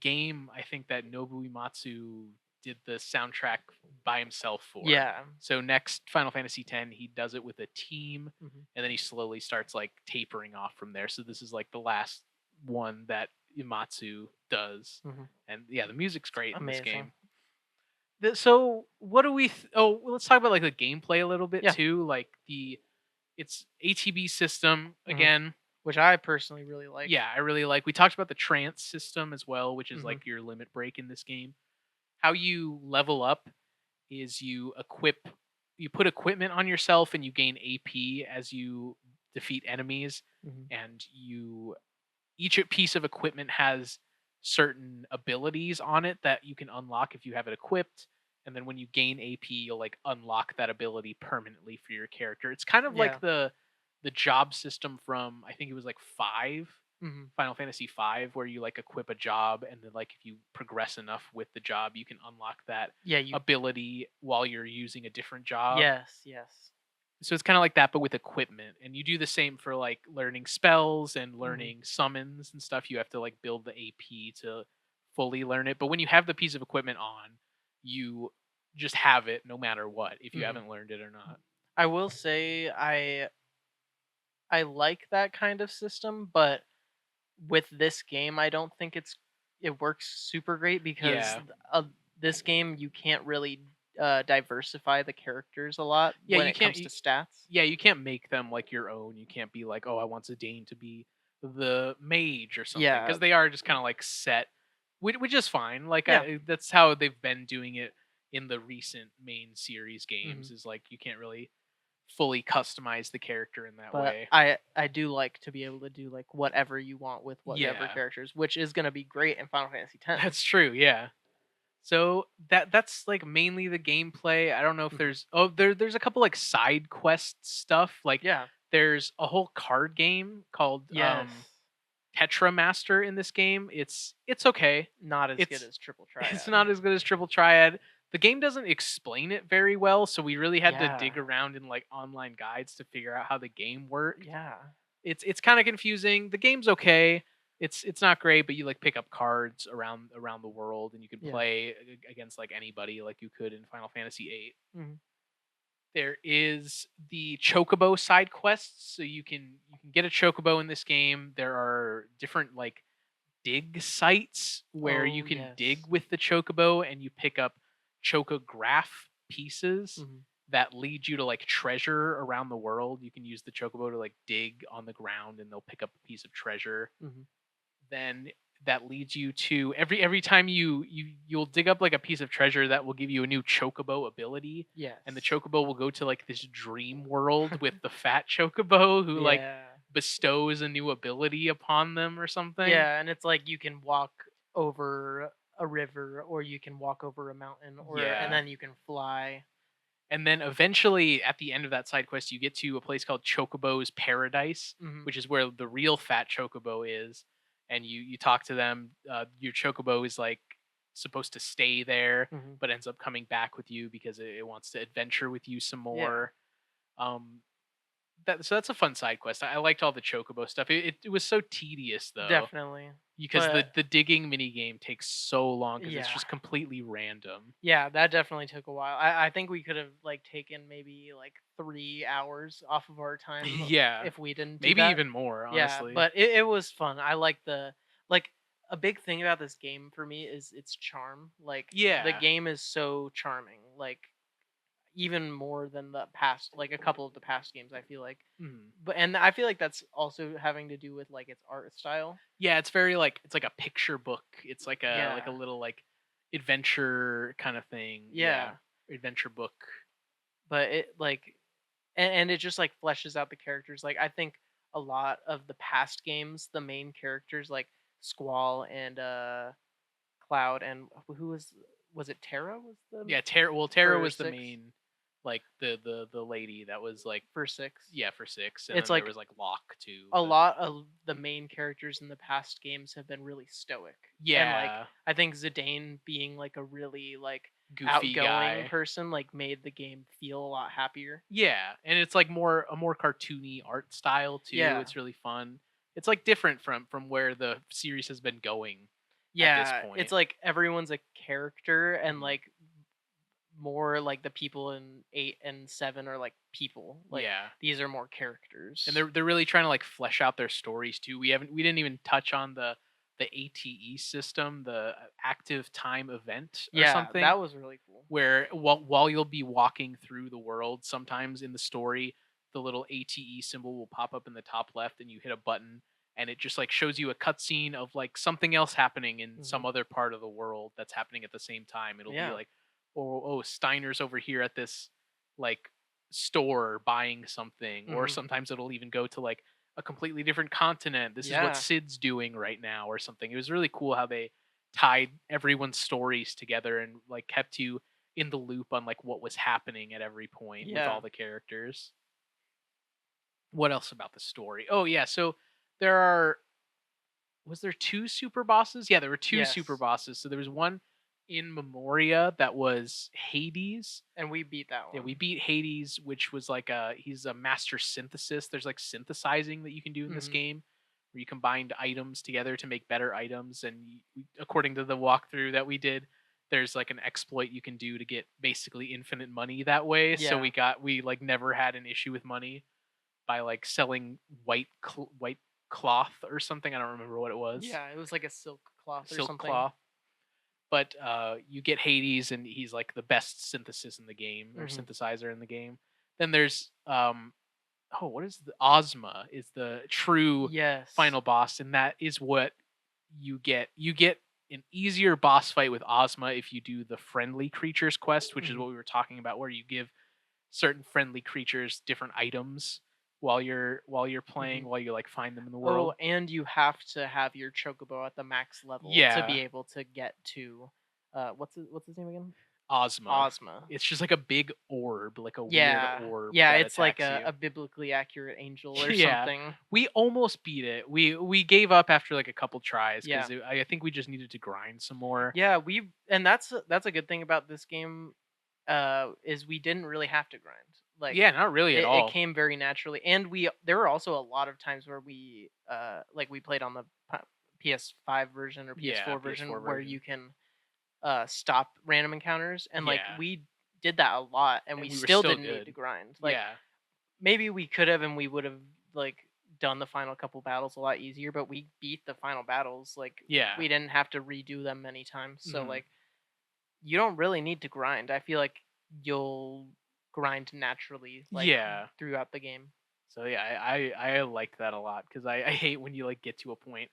game I think that Nobu Uematsu did the soundtrack by himself for. Yeah. So next Final Fantasy X, he does it with a team, Mhm. and then he slowly starts like tapering off from there. So this is like the last one that Uematsu does, Mhm. and yeah, the music's great in this Amazing. game. So what do we? Oh, well, let's talk about like the gameplay a little bit Yeah. too. Like it's ATB system Mhm. again. Which I personally really like. Yeah, I really like. We talked about the trance system as well, which is Mhm. like your limit break in this game. How you level up is you put equipment on yourself and you gain AP as you defeat enemies, Mhm. and each piece of equipment has certain abilities on it that you can unlock if you have it equipped. And then when you gain AP, you'll like unlock that ability permanently for your character. It's kind of Yeah. like the job system from I think it was like 5, Mhm. Final Fantasy 5, where you like equip a job and then like if you progress enough with the job, you can unlock that Yeah, you ability while you're using a different job. Yes, yes. So it's kind of like that, but with equipment. And you do the same for like learning spells and Mhm. learning summons and stuff. You have to like build the AP to fully learn it. But when you have the piece of equipment on, you just have it no matter what, if you Mhm. haven't learned it or not. I will say I like that kind of system, but with this game, I don't think it works super great because Yeah. this game you can't really diversify the characters a lot Yeah, when you it can't comes to stats. yeah, you can't make them like your own. You can't be like, "Oh, I want Zidane to be the mage or something," Yeah, because they are just kind of like set, which is fine. Like yeah. that's how they've been doing it in the recent main series games. Mhm. Is like you can't really fully customize the character in that But way. I do like to be able to do like whatever you want with whatever Yeah, characters, which is gonna be great in Final Fantasy X. that's true. Yeah. So that's like mainly the gameplay. I don't know if Mhm. there's a couple like side quest stuff. Like Yeah. there's a whole card game called Yes. Tetra Master in this game. It's okay. Not as good It's as Triple it's Triad. not as good as Triple Triad. The game doesn't explain it very well, so we really had to Yeah. dig around in like online guides to figure out how the game worked. Yeah. It's kind of confusing. The game's okay. It's not great, but you like pick up cards around the world and you can Yeah. play against like anybody like you could in Final Fantasy VIII. Mhm. There is the chocobo side quests, so you can get a chocobo in this game. There are different like dig sites where you Oh, can yes. dig with the chocobo and you pick up chocograph pieces Mhm. that lead you to like treasure around the world. You can use the chocobo to like dig on the ground and they'll pick up a piece of treasure. Mhm. Then that leads you to every time you'll dig up like a piece of treasure that will give you a new chocobo ability, and the Yes. chocobo will go to like this dream world with the fat chocobo who like Yeah. bestows a new ability upon them or something. Yeah, and it's like you can walk over a river or you can walk over a mountain or and Yeah. then you can fly. And then eventually at the end of that side quest you get to a place called Chocobo's Paradise, Mhm. which is where the real fat chocobo is. And you talk to them. Your chocobo is like supposed to stay there, Mhm. but ends up coming back with you because it wants to adventure with you some Yeah. more. Um, so that's a fun side quest. I liked all the chocobo stuff. It was so tedious though Definitely. because the But the digging mini game takes so long because it's yeah. just completely random. Yeah, that definitely took a while. I think we could have like taken maybe like 3 hours off of our time Yeah, if we didn't do maybe that. even more Yeah, honestly. but it was fun. I like the like a big thing about this game for me is its charm. Like the Yeah. game is so charming. Like even more than the past like a couple of the past games I feel like. Mhm. But and I feel like that's also having to do with like its art style. Yeah, it's very like it's like a picture book. It's like a Yeah. little like adventure kind of thing. Yeah, Yeah. adventure book. But it like and it just like fleshes out the characters. Like I think a lot of the past games, the main characters like Squall and Cloud and who was it Terra was the Yeah, Tara. Well, Tara for was the 6 main, like the lady that was like for 6. yeah for six, and It's then there like was like Locke too. a But lot of the main characters in the past games have been really stoic. And like yeah, I think Zidane being like a really like goofy outgoing guy. person like made the game feel a lot happier. Yeah, and it's like more cartoony art style too. Yeah. It's really fun. It's like different from where the series has been going at this Yeah, it's point. like everyone's a character and Mhm. like more like the people in 8 and 7 are like people. Like Yeah. these are more And characters. they're really trying to like flesh out their stories too. We didn't even touch on the ATE system, the active time event or Yeah, something, that was really cool. where while you'll be walking through the world, sometimes in the story, the little ATE symbol will pop up in the top left, and you hit a button, and it just like shows you a cutscene of like something else happening in Hmm. some other part of the world that's happening at the same time. It'll be Yeah. like, oh, Steiner's over here at this like store buying something, or Hmm. sometimes it'll even go to like a completely different continent. This is what Yeah. Sid's doing right now or something. It was really cool how they tied everyone's stories together and like kept you in the loop on like what was happening at every point with Yeah. all the characters. What else about the story? Oh yeah, so there are was there two super bosses? Yeah, there were two super Yes. bosses. So there was one in Memoria that was Hades. And we beat that Yeah, we one. beat Hades, which was like he's a master synthesis. There's like synthesizing that you can do in this Hmm. game, where you combined items together to make better items. And according to the walkthrough that we did, there's like an exploit you can do to get basically infinite money that way. So Yeah. we like never had an issue with money by like selling white cloth or something. I don't remember what it was. Yeah, it was like a silk cloth or Silk something. cloth. But you get Hades, and he's like the best synthesis in the game or Hmm. synthesizer in the game. Then there's oh, what is the Ozma is the true Yes. final boss, and that is what you get. You get an easier boss fight with Ozma if you do the friendly creatures quest, which is Hmm. what we were talking about, where you give certain friendly creatures different items while you're playing, Mhm. while you like find them in the Oh, world. and you have to have your chocobo at the max level to be Yeah, able to get to what's his name again? Ozma. Ozma. It's just like a big orb, like a weird Yeah. orb Yeah, that it's like attacks a you. biblically accurate angel or Yeah, something. we almost beat it. We gave up after like a couple tries Yeah. because I think we just needed to grind some more. Yeah, and that's a good thing about this game, is we didn't really have to grind. Like Yeah, not really at it all. came very naturally, and we there were also a lot of times where we like we played on the PS5 version or Yeah, PS4 PS4 version where version. you can stop random encounters, and like Yeah, we did that a lot, and we and we were still still didn't need to good. grind. Like Yeah, maybe we could have, and we would have like done the final couple battles a lot easier, but we beat the final battles. Like yeah, we didn't have to redo them many times, so mhm, like you don't really need to grind. I feel like you'll grind naturally, like yeah. throughout the game. So yeah, I like that a lot because I hate when you like get to a point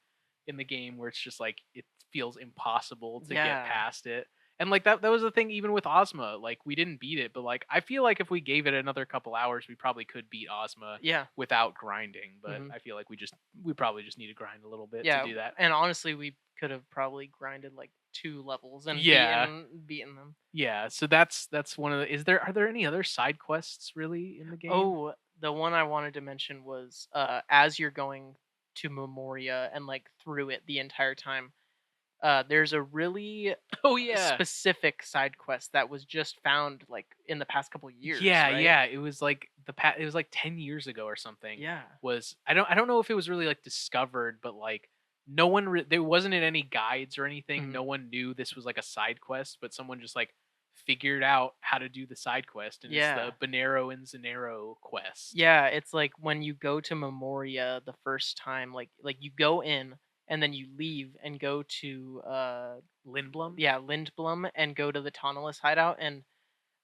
in the game where it's just like it feels impossible to get Yeah, past it. And like that was the thing even with Ozma. Like we didn't beat it, but like I feel like if we gave it another couple hours, we probably could beat Ozma yeah, without grinding. But hmm I feel like we probably just need to grind a little bit to yeah. do that. And honestly, we could have probably grinded like 2 levels and Yeah. beaten them. Yeah, so that's one of the are there any other side quests really in the game? Oh, the one I wanted to mention was as you're going to Memoria and like through it the entire time. There's a really Oh yeah. specific side quest that was just found like in the past couple years, Yeah, right? yeah, it was like it was like 10 years ago or something. Yeah. Was I don't know if it was really like discovered, but like no one there wasn't in any guides or anything. Mhm. No one knew this was like a side quest, but someone just like figured out how to do the side quest, and it's the Yeah. Bonero and Zanero quest. Yeah, it's like when you go to Memoria the first time, like you go in and then you leave and go to Lindblom? yeah, Lindblom and go to the Toneless hideout, and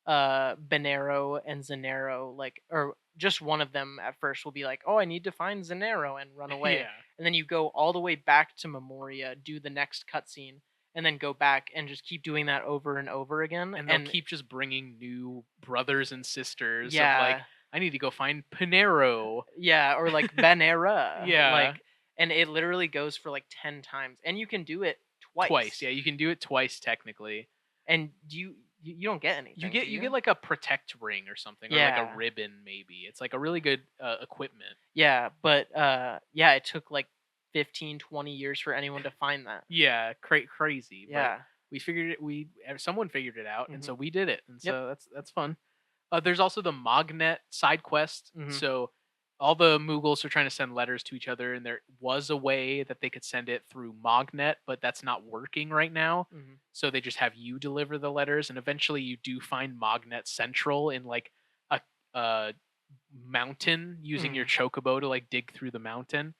Bonero and Zanero, like, or just one of them at first will be like, "Oh, I need to find Zanero," and run away. Yeah. And then you go all the way back to Memoria, do the next cutscene, and then go back and just keep doing that over and over again. And they'll And keep just bringing new brothers and sisters of like, yeah, I need to go find Panero. yeah, or like Benera, Yeah. like, and it literally goes for like 10 times, and you can do it Twice. twice. Yeah, you can do it twice technically. And you don't get anything, do You you? get like a protect ring or something, or like a Yeah. ribbon maybe. It's like a really good equipment. Yeah, but yeah, it took like 15, 20 years for anyone to find that. Yeah, crazy, but Yeah. we figured it. Someone figured it out, and Mhm. so we did it, and Yep. so that's fun. There's also the Mognet side quest. Mhm. So all the Moogles are trying to send letters to each other, and there was a way that they could send it through Mognet, but that's not working right now. Mhm. So they just have you deliver the letters, and eventually you do find Mognet Central in like a mountain using your Mhm. chocobo to like dig through the mountain,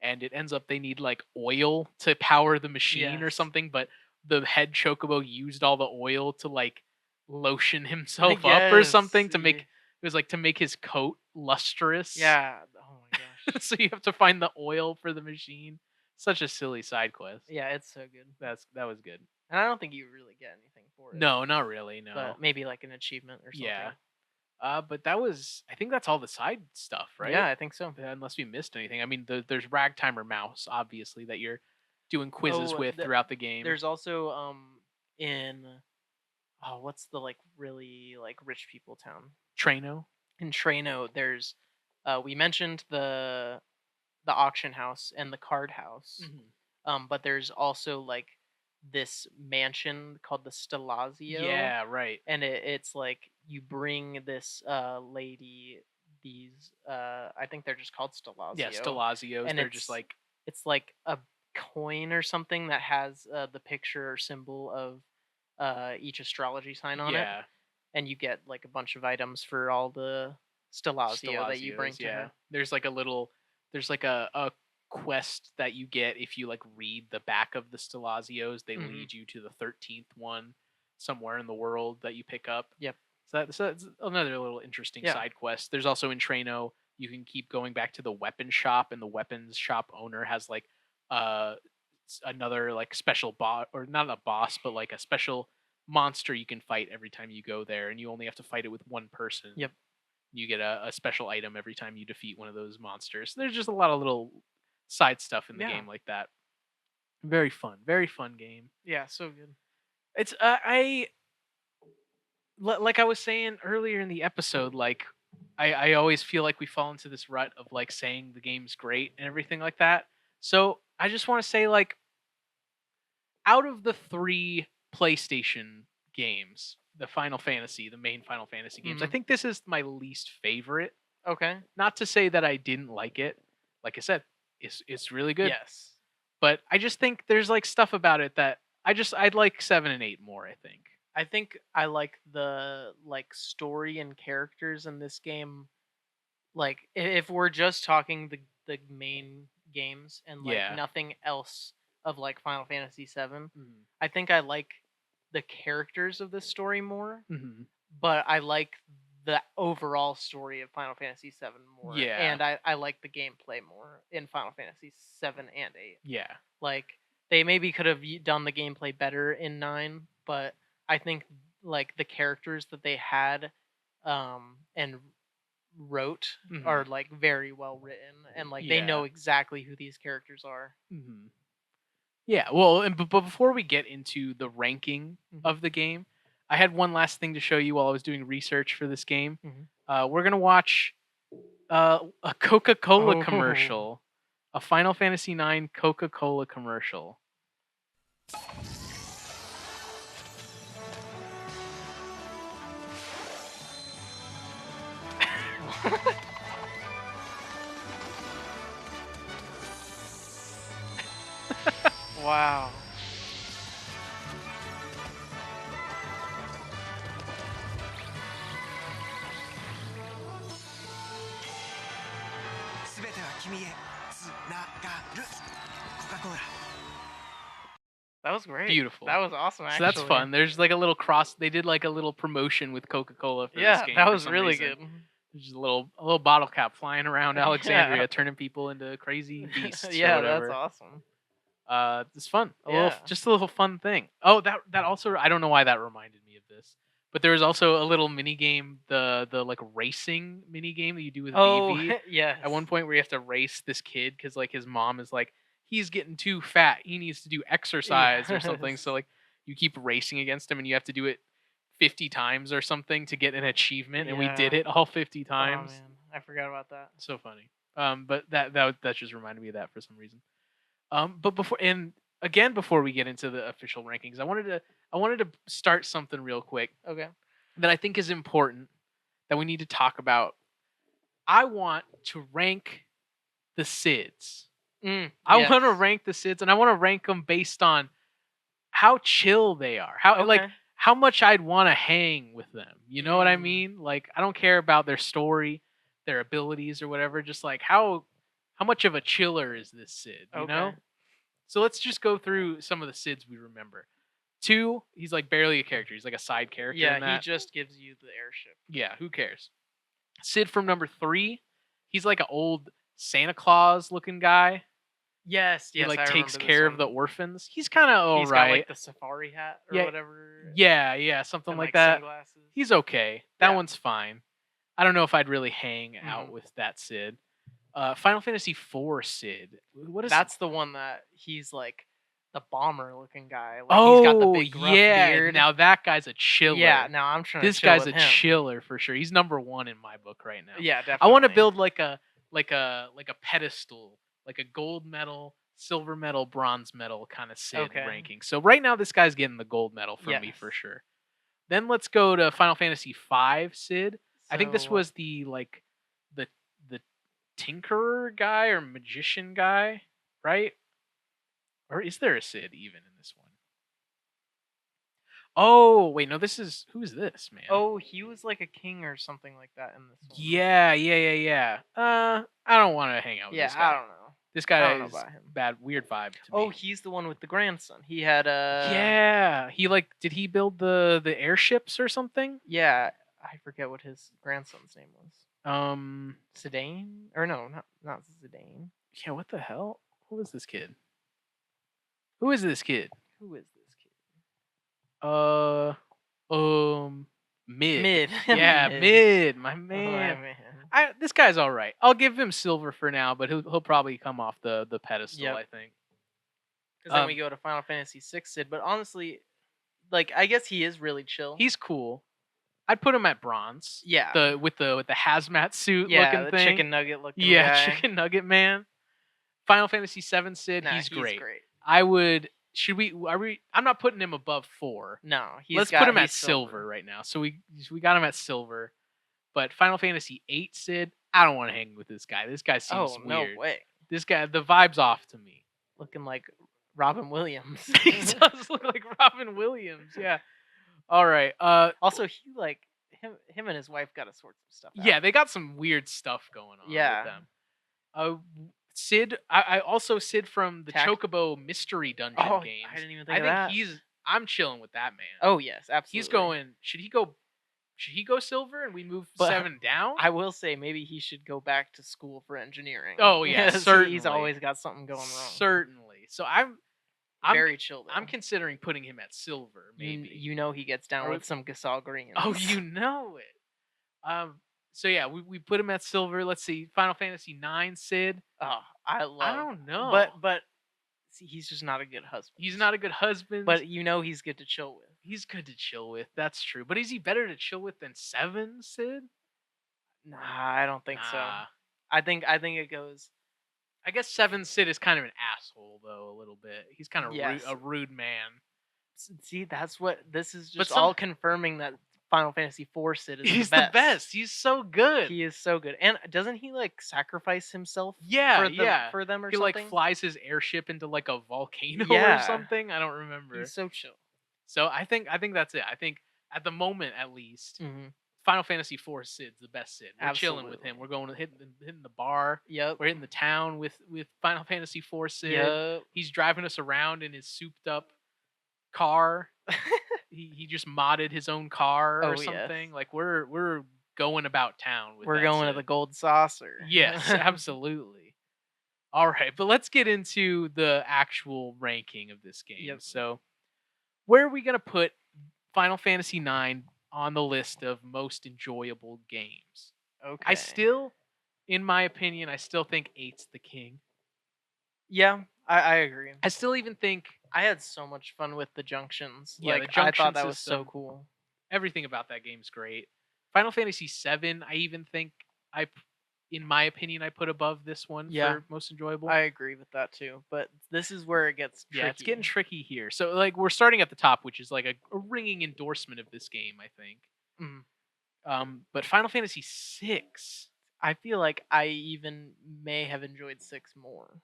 and it ends up they need like oil to power the machine or Yes. something, but the head chocobo used all the oil to like lotion himself up or Yes. something to make it was like to make his coat lustrous. Yeah. Oh my gosh. So you have to find the oil for the machine. Such a silly side quest. Yeah, it's so good. That was good. And I don't think you really get anything for it, No, not really, no. but maybe like an achievement or Yeah. something. But that was I think that's all the side stuff, Yeah, right? I think so. Unless we missed anything. I mean, there's Ragtimer Mouse, obviously, that you're doing quizzes Oh, with throughout the game. there's also in oh, what's the like really like rich people town? Trano. In Trano, there's we mentioned the auction house and the card house. Mhm. But there's also like this mansion called the Stelazio, Yeah, right. and it's like you bring this lady these I think they're just called Yeah, Stelazio, Stelazios. and They're just like it's like a coin or something that has the picture or symbol of each astrology sign on it, yeah, and you get like a bunch of items for all the Stelazio that you bring Stelazios. to Yeah, her. there's like a quest that you get if you like read the back of the Stelazios. They Hmm. lead you to the 13th one somewhere in the world that you pick up. Yep. So that's another little interesting Yeah. side quest. There's also in Trano, you can keep going back to the weapon shop, and the weapons shop owner has like uh another like special boss, or not a boss, but like a special monster you can fight every time you go there, and you only have to fight it with one person. Yep. You get a special item every time you defeat one of those monsters. There's just a lot of little side stuff in the Yeah. game like that. Very fun game. Yeah. So good. It's like I was saying earlier in the episode, like I always feel like we fall into this rut of like saying the game's great and everything like that. So I just want to say, like, out of the 3 PlayStation games, the main Final Fantasy games, I Mhm. think this is my least favorite. Okay. Not to say that I didn't like it. Like I said, it's really good. Yes. But I just think there's like stuff about it that I'd like 7 and 8 more, I think. I think I like the story and characters in this game. Like if we're just talking the main games and like Yeah. nothing else of like Final Fantasy VII, Mhm. I think I like the characters of this story more, Mhm. but I like the overall story of Final Fantasy VII more, Yeah. and I like the gameplay more in Final Fantasy VII and 8. Yeah. Like they maybe could have done the gameplay better in 9, but I think like the characters that they had and wrote Mhm. are like very well written, and like they Yeah. know exactly who these characters are. Mhm. Yeah, well, and but before we get into the ranking Mhm. of the game, I had one last thing to show you while I was doing research for this game. Mhm. We're gonna watch a Coca-Cola Oh. commercial, a Final Fantasy IX Coca-Cola commercial. Wow. すべては君へつながるコカ・コーラ That was great. Beautiful. That was awesome. So Actually, that's fun. There's like a little cross. They did like a little promotion with Coca-Cola for this Yeah, game that for was some really reason. good. There's just a little bottle cap flying around Yeah. Alexandria, turning people into crazy beasts or Yeah, whatever. that's awesome. It's fun. Yeah. Just a little fun thing. Oh, that also, I don't know why that reminded me of this, but there was also a little mini game, the like racing mini game that you do with Oh, Vivi. yes. At one point where you have to race this kid because like his mom is like, he's getting too fat, he needs to do exercise or something. Yes. So like you keep racing against him and you have to do it 50 times or something to get an achievement, and we did Yeah. it all 50 Oh times. man, I forgot about that. So funny. But that just reminded me of that for some reason. But before we get into the official rankings, I wanted to start something real quick Okay. that I think is important that we need to talk about. I want to rank the SIDS. I want to Yes. rank the SIDS, and I want to rank them based on how chill they are. Okay. How much I'd want to hang with them. You know what I Mm. mean? Like I don't care about their story, their abilities or whatever, just like how much of a chiller is this Sid, you know? Okay. So let's just go through some of the Sids we remember. 2, he's like barely a character. He's like a side character Yeah, in he that. just gives you the airship. Yeah, who cares? Sid from number 3, he's like an old Santa Claus looking guy. Yes, He yes, like I takes remember this care of one. the orphans. He's kind of He's got like alright. the safari hat or Yeah, whatever. yeah, something And like like that. sunglasses. He's okay. That Yeah. one's fine. I don't know if I'd really hang out Mhm. with that Sid. Final Fantasy IV Sid. What is That's the one that he's like the bomber looking guy. Like he's got the Oh, big gruff yeah. beard. Now that guy's a chiller. Yeah, now I'm trying This to chill guy's with a him. chiller for sure. He's number 1 in my book right now. Yeah, definitely. I want to build like a pedestal, like a gold medal, silver medal, bronze medal kind of Sid Okay. ranking. So right now this guy's getting the gold medal from me for Yes. sure. Then let's go to Final Fantasy V Sid. I think this So, was the the the tinkerer guy or magician guy, right? Or is there a Sid even in this one? Oh, wait, no, who is this, man? oh, he was like a king or something like that in this one. Yeah. I don't want to hang out with Yeah, this guy. I don't know. This I guy don't know is about him. bad, weird vibe to Oh, me. he's the one with the grandson. He had Yeah, did he build the airships or something? Yeah, I forget what his grandson's name was. Um, Zidane? Or no, not Zidane. yeah, what the hell? Who is this kid? Who is this kid? Who is this kid? Uh, mid. Mid. Yeah, Mid. mid. My Oh, my man. man. This guy's all right. I'll give him silver for now, but he'll probably come off the pedestal. Yep. I think. Because then we go to Final Fantasy VI Sid, but honestly, like I guess he is really chill. He's cool. I'd put him at bronze. Yeah. With the hazmat suit yeah, looking the thing. chicken nugget looking Yeah, guy. chicken nugget man. Final Fantasy VII Sid, Nah, he's great. great. I would. Should we? Are we? I'm not putting him above 4. No, Let's put him at silver right now. So we got him at silver. But Final Fantasy VIII Sid, I don't want to hang with this guy. This guy seems no weird. way. This guy, the vibe's off to me. Looking like Robin Williams. He does look like Robin Williams. Yeah. All right. Also, he like him and his wife got to sort some stuff out. Yeah, they got some weird stuff going on Yeah. with them. Sid, I also Sid from the Chocobo Mystery Dungeon games. I didn't even think of that. I'm chilling with that man. Oh yes, absolutely. He's going. Should he go silver and we move 7 down? I will say maybe he should go back to school for engineering. Oh yeah, certainly. He's always got something going wrong. Certainly. So I'm very chill. Though. I'm considering putting him at silver. Maybe you know he gets down with some Gasol Green. Oh, you know it. So yeah, we put him at silver. Let's see, Final Fantasy IX Sid. Oh, I don't know. But see, he's just not a good husband. He's not a good husband. But you know he's good to chill with. He's good to chill with. That's true. But is he better to chill with than 7 Sid? Nah, I don't think so. I think it goes. I guess 7 Sid is kind of an asshole though, a little bit. He's kind of a rude man. See, that's what this is just all confirming that Final Fantasy IV Sid is the best. He's so good. He is so good. And doesn't he like sacrifice himself for them or he something? Like flies his airship into like a volcano or something. I don't remember. He's so chill. So I think that's it. I think at the moment at least, Final Fantasy IV Sid's the best Sid. We're chilling with him. We're going to hitting the bar. Yep. We're hitting the town with Final Fantasy IV Sid. Yep. He's driving us around in his souped up car. he just modded his own car or something. Yes. Like we're going about town with We're going to the gold saucer. Yes, absolutely. All right, but let's get into the actual ranking of this game. Yep. So where are we going to put Final Fantasy IX on the list of most enjoyable games? Okay. In my opinion, I still think 8's the king. Yeah, I agree. I still even think I had so much fun with the junctions. Yeah, like, I thought that was so cool. Everything about that game's great. Final Fantasy VII, I even think in my opinion, I put above this one for most enjoyable. I agree with that too. But this is where it gets tricky. Yeah, it's getting tricky here. So like we're starting at the top, which is like a ringing endorsement of this game, I think. But Final Fantasy VI, I feel like I even may have enjoyed 6 more.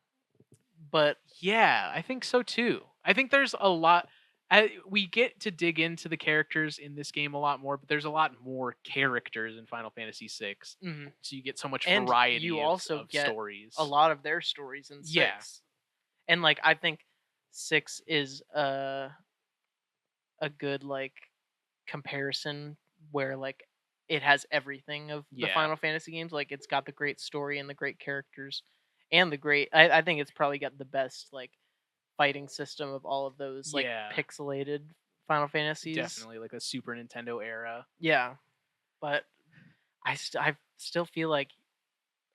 But yeah, I think so too. I think there's a lot. We get to dig into the characters in this game a lot more, but there's a lot more characters in Final Fantasy VI. So you get so much variety. You also of get stories. A lot of their stories in 6. Yeah. And like I think 6 is a good like comparison where like it has everything of the Final Fantasy games. Like it's got the great story and the great characters and the great. I think it's probably got the best like fighting system of all of those like pixelated Final Fantasies. Definitely like a Super Nintendo era. Yeah, but I still feel like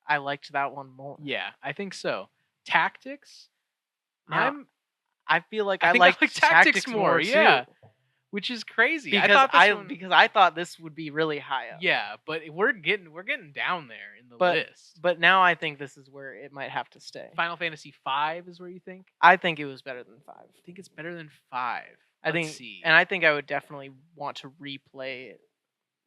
I liked that one more. Yeah, I think so. Tactics. Now, I feel like I like Tactics more. Yeah. Too. Which is crazy. Because I thought this would be really high up. Yeah, but we're getting down there in the list. But now I think this is where it might have to stay. Final Fantasy V is where you think? I think it was better than 5. I think it's better than 5. Let's see. And I think I would definitely want to replay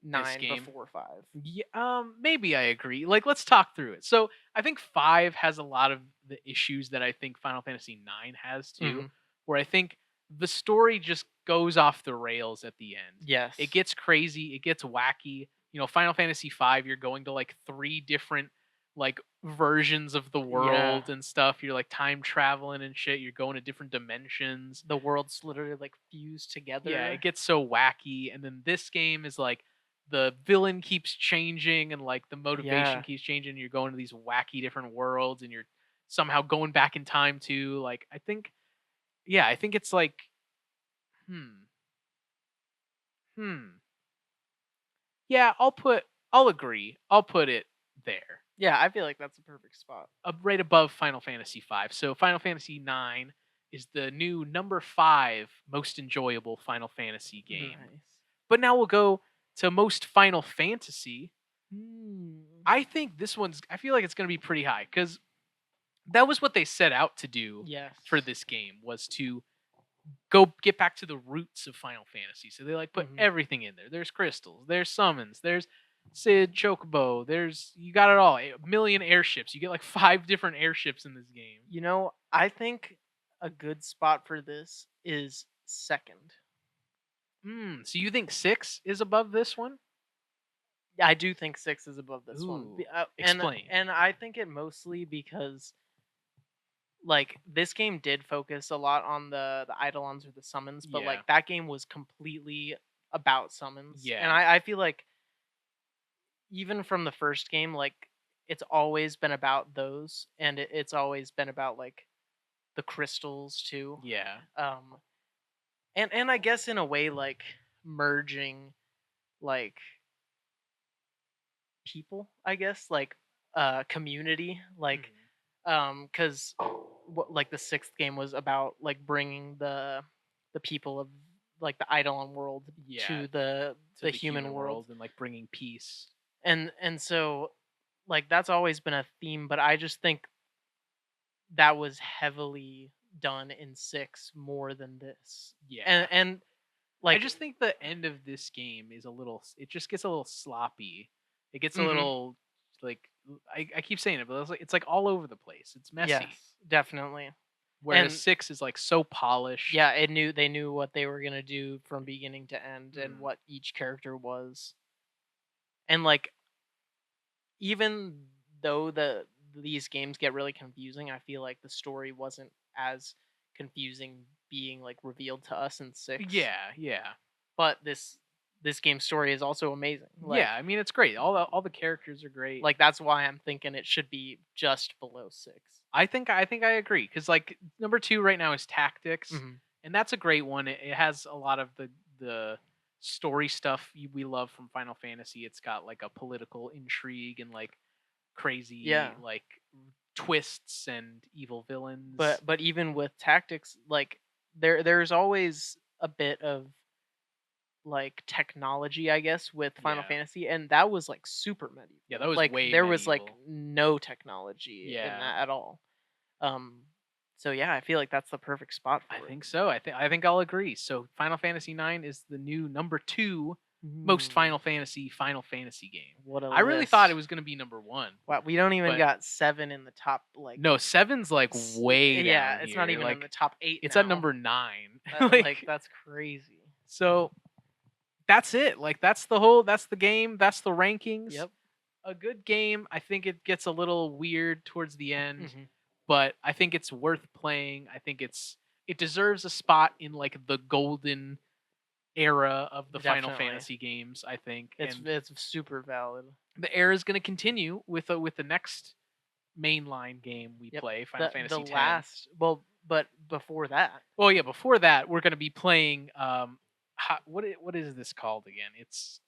9 before 5. Yeah, maybe I agree. Like, let's talk through it. So I think 5 has a lot of the issues that I think Final Fantasy 9 has too, where I think the story just goes off the rails at the end. Yes. It gets crazy. It gets wacky. You know, Final Fantasy V, you're going to like 3 different like versions of the world and stuff. You're like time traveling and shit. You're going to different dimensions. The worlds literally like fuse together. Yeah, it gets so wacky. And then this game is like the villain keeps changing and like the motivation keeps changing. You're going to these wacky different worlds and you're somehow going back in time too. Like I think it's like Yeah, I'll agree. I'll put it there. Yeah, I feel like that's a perfect spot. Right above Final Fantasy V. So Final Fantasy IX is the new number 5 most enjoyable Final Fantasy game. Nice. But now we'll go to most Final Fantasy. Hmm. I think this one's I feel like it's going to be pretty high cuz that was what they set out to do Yes. for this game was to go get back to the roots of Final Fantasy. So they like put everything in there. There's crystals, there's summons, there's Sid, Chocobo, there's you got it all. A million airships. You get like 5 different airships in this game. You know, I think a good spot for this is second. So you think 6 is above this one? I do think 6 is above this one. Ooh, explain. And I think it mostly because like this game did focus a lot on the eidolons or the summons, but Yeah. like that game was completely about summons. Yeah. And I feel like even from the first game, like it's always been about those, and it's always been about like the crystals too. Yeah. And I guess in a way like merging like people, I guess, like community, like because like the sixth game was about like bringing the people of like the eidolon world Yeah, to to the human world. and like bringing peace. And so like that's always been a theme, but I just think that was heavily done in 6 more than this. Yeah. And like I just think the end of this game is it just gets a little sloppy. It gets a little like I keep saying it, but it's like all over the place. It's messy. yes, definitely. Whereas And 6 is like so polished. yeah, they knew what they were gonna do from beginning to end and what each character was. And like even though these games get really confusing, I feel like the story wasn't as confusing being like revealed to us in 6. Yeah, yeah. But this game's story is also amazing. Like, yeah, I mean it's great. All the characters are great. like that's why I'm thinking it should be just below 6. I think I agree cuz like number 2 right now is Tactics. And that's a great one. It has a lot of the story stuff we love from Final Fantasy. It's got like a political intrigue and like crazy like twists and evil villains. But even with Tactics, like there's always a bit of like technology, I guess, with Final Fantasy, and that was like super medieval. Yeah, that was like way there was like medieval. no technology in Yeah. that at all. So yeah, I feel like that's the perfect spot for I it. think so. I think I'll agree. So Final Fantasy IX is the new number 2 most Final Fantasy game. What a I really list. thought it was going to be number 1. Wow, we don't even but- got 7 in the top like No, 7's like way down yeah, it's not here. even like, in the top 8. It's now. at number 9. like that's crazy. So that's it. Like that's the game, that's the rankings. Yep. A good game. I think it gets a little weird towards the end, Mm-hmm. but I think it's worth playing. I think it deserves a spot in like the golden era of the Final Definitely. Fantasy games, I think. It's super valid. The era is going to continue with the next mainline game we Yep. play, Final Fantasy the X. last but before that. Well, yeah, before that, we're going to be playing what is this called again? It's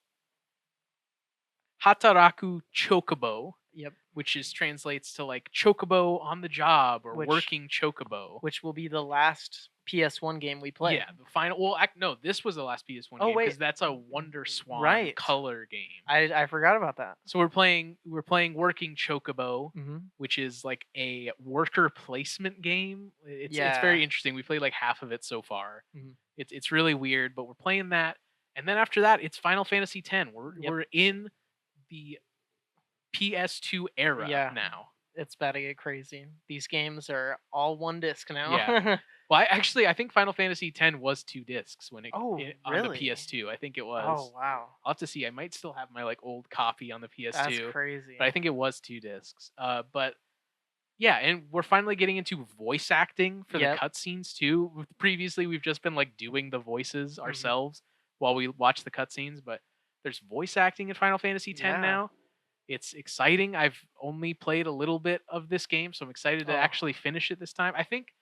Hataraku Chocobo. Yep. Which translates to like chocobo on the job or Which- working chocobo. Which will be the last PS1 game we play. Yeah, the final. Well, no, this was the last PS1 Oh, game wait. because that's a Wonder Swan Right. color game. I forgot about that. So we're playing working chocobo, Mm-hmm. which is like a worker placement game. It's Yeah. very interesting. We played like half of it so far. Mhm. It's really weird, but we're playing that, and then after that, it's Final Fantasy X. We're in the PS2 era now. It's about to get crazy. These games are all one disc now. Yeah. Well, I think Final Fantasy X was 2 discs when Oh, on really? the PS2. I think it was. Oh wow. I'll have to see. I might still have my like old copy on the PS2. That's crazy. But I think it was 2 discs. But yeah, and we're finally getting into voice acting for Yep. the cutscenes too. Previously, we've just been like doing the voices ourselves while we watch the cutscenes, but there's voice acting in Final Fantasy X now. It's exciting. I've only played a little bit of this game, so I'm excited to actually finish it this time. I think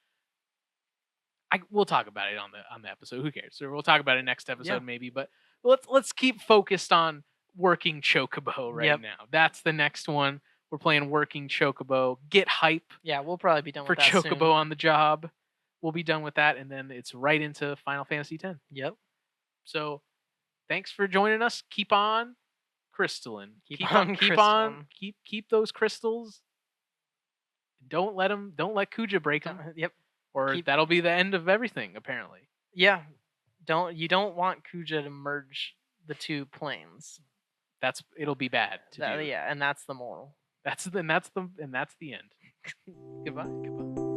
We'll talk about it on the episode. Who cares? So we'll talk about it next episode Yeah. maybe. But let's keep focused on working Chocobo right Yep. now. That's the next one. We're playing working Chocobo. Get hype Yeah, we'll probably be done for with that Chocobo soon. on the job. We'll be done with that, and then it's right into Final Fantasy X. Yep. So thanks for joining us. Keep on crystalline. Keep on crystalline. Keep those crystals. Don't let Kuja break them, Yep. or that'll be the end of everything. Apparently. Yeah. You don't want Kuja to merge the two planes. It'll be bad to do. Yeah, and that's the moral. That's the end. Goodbye.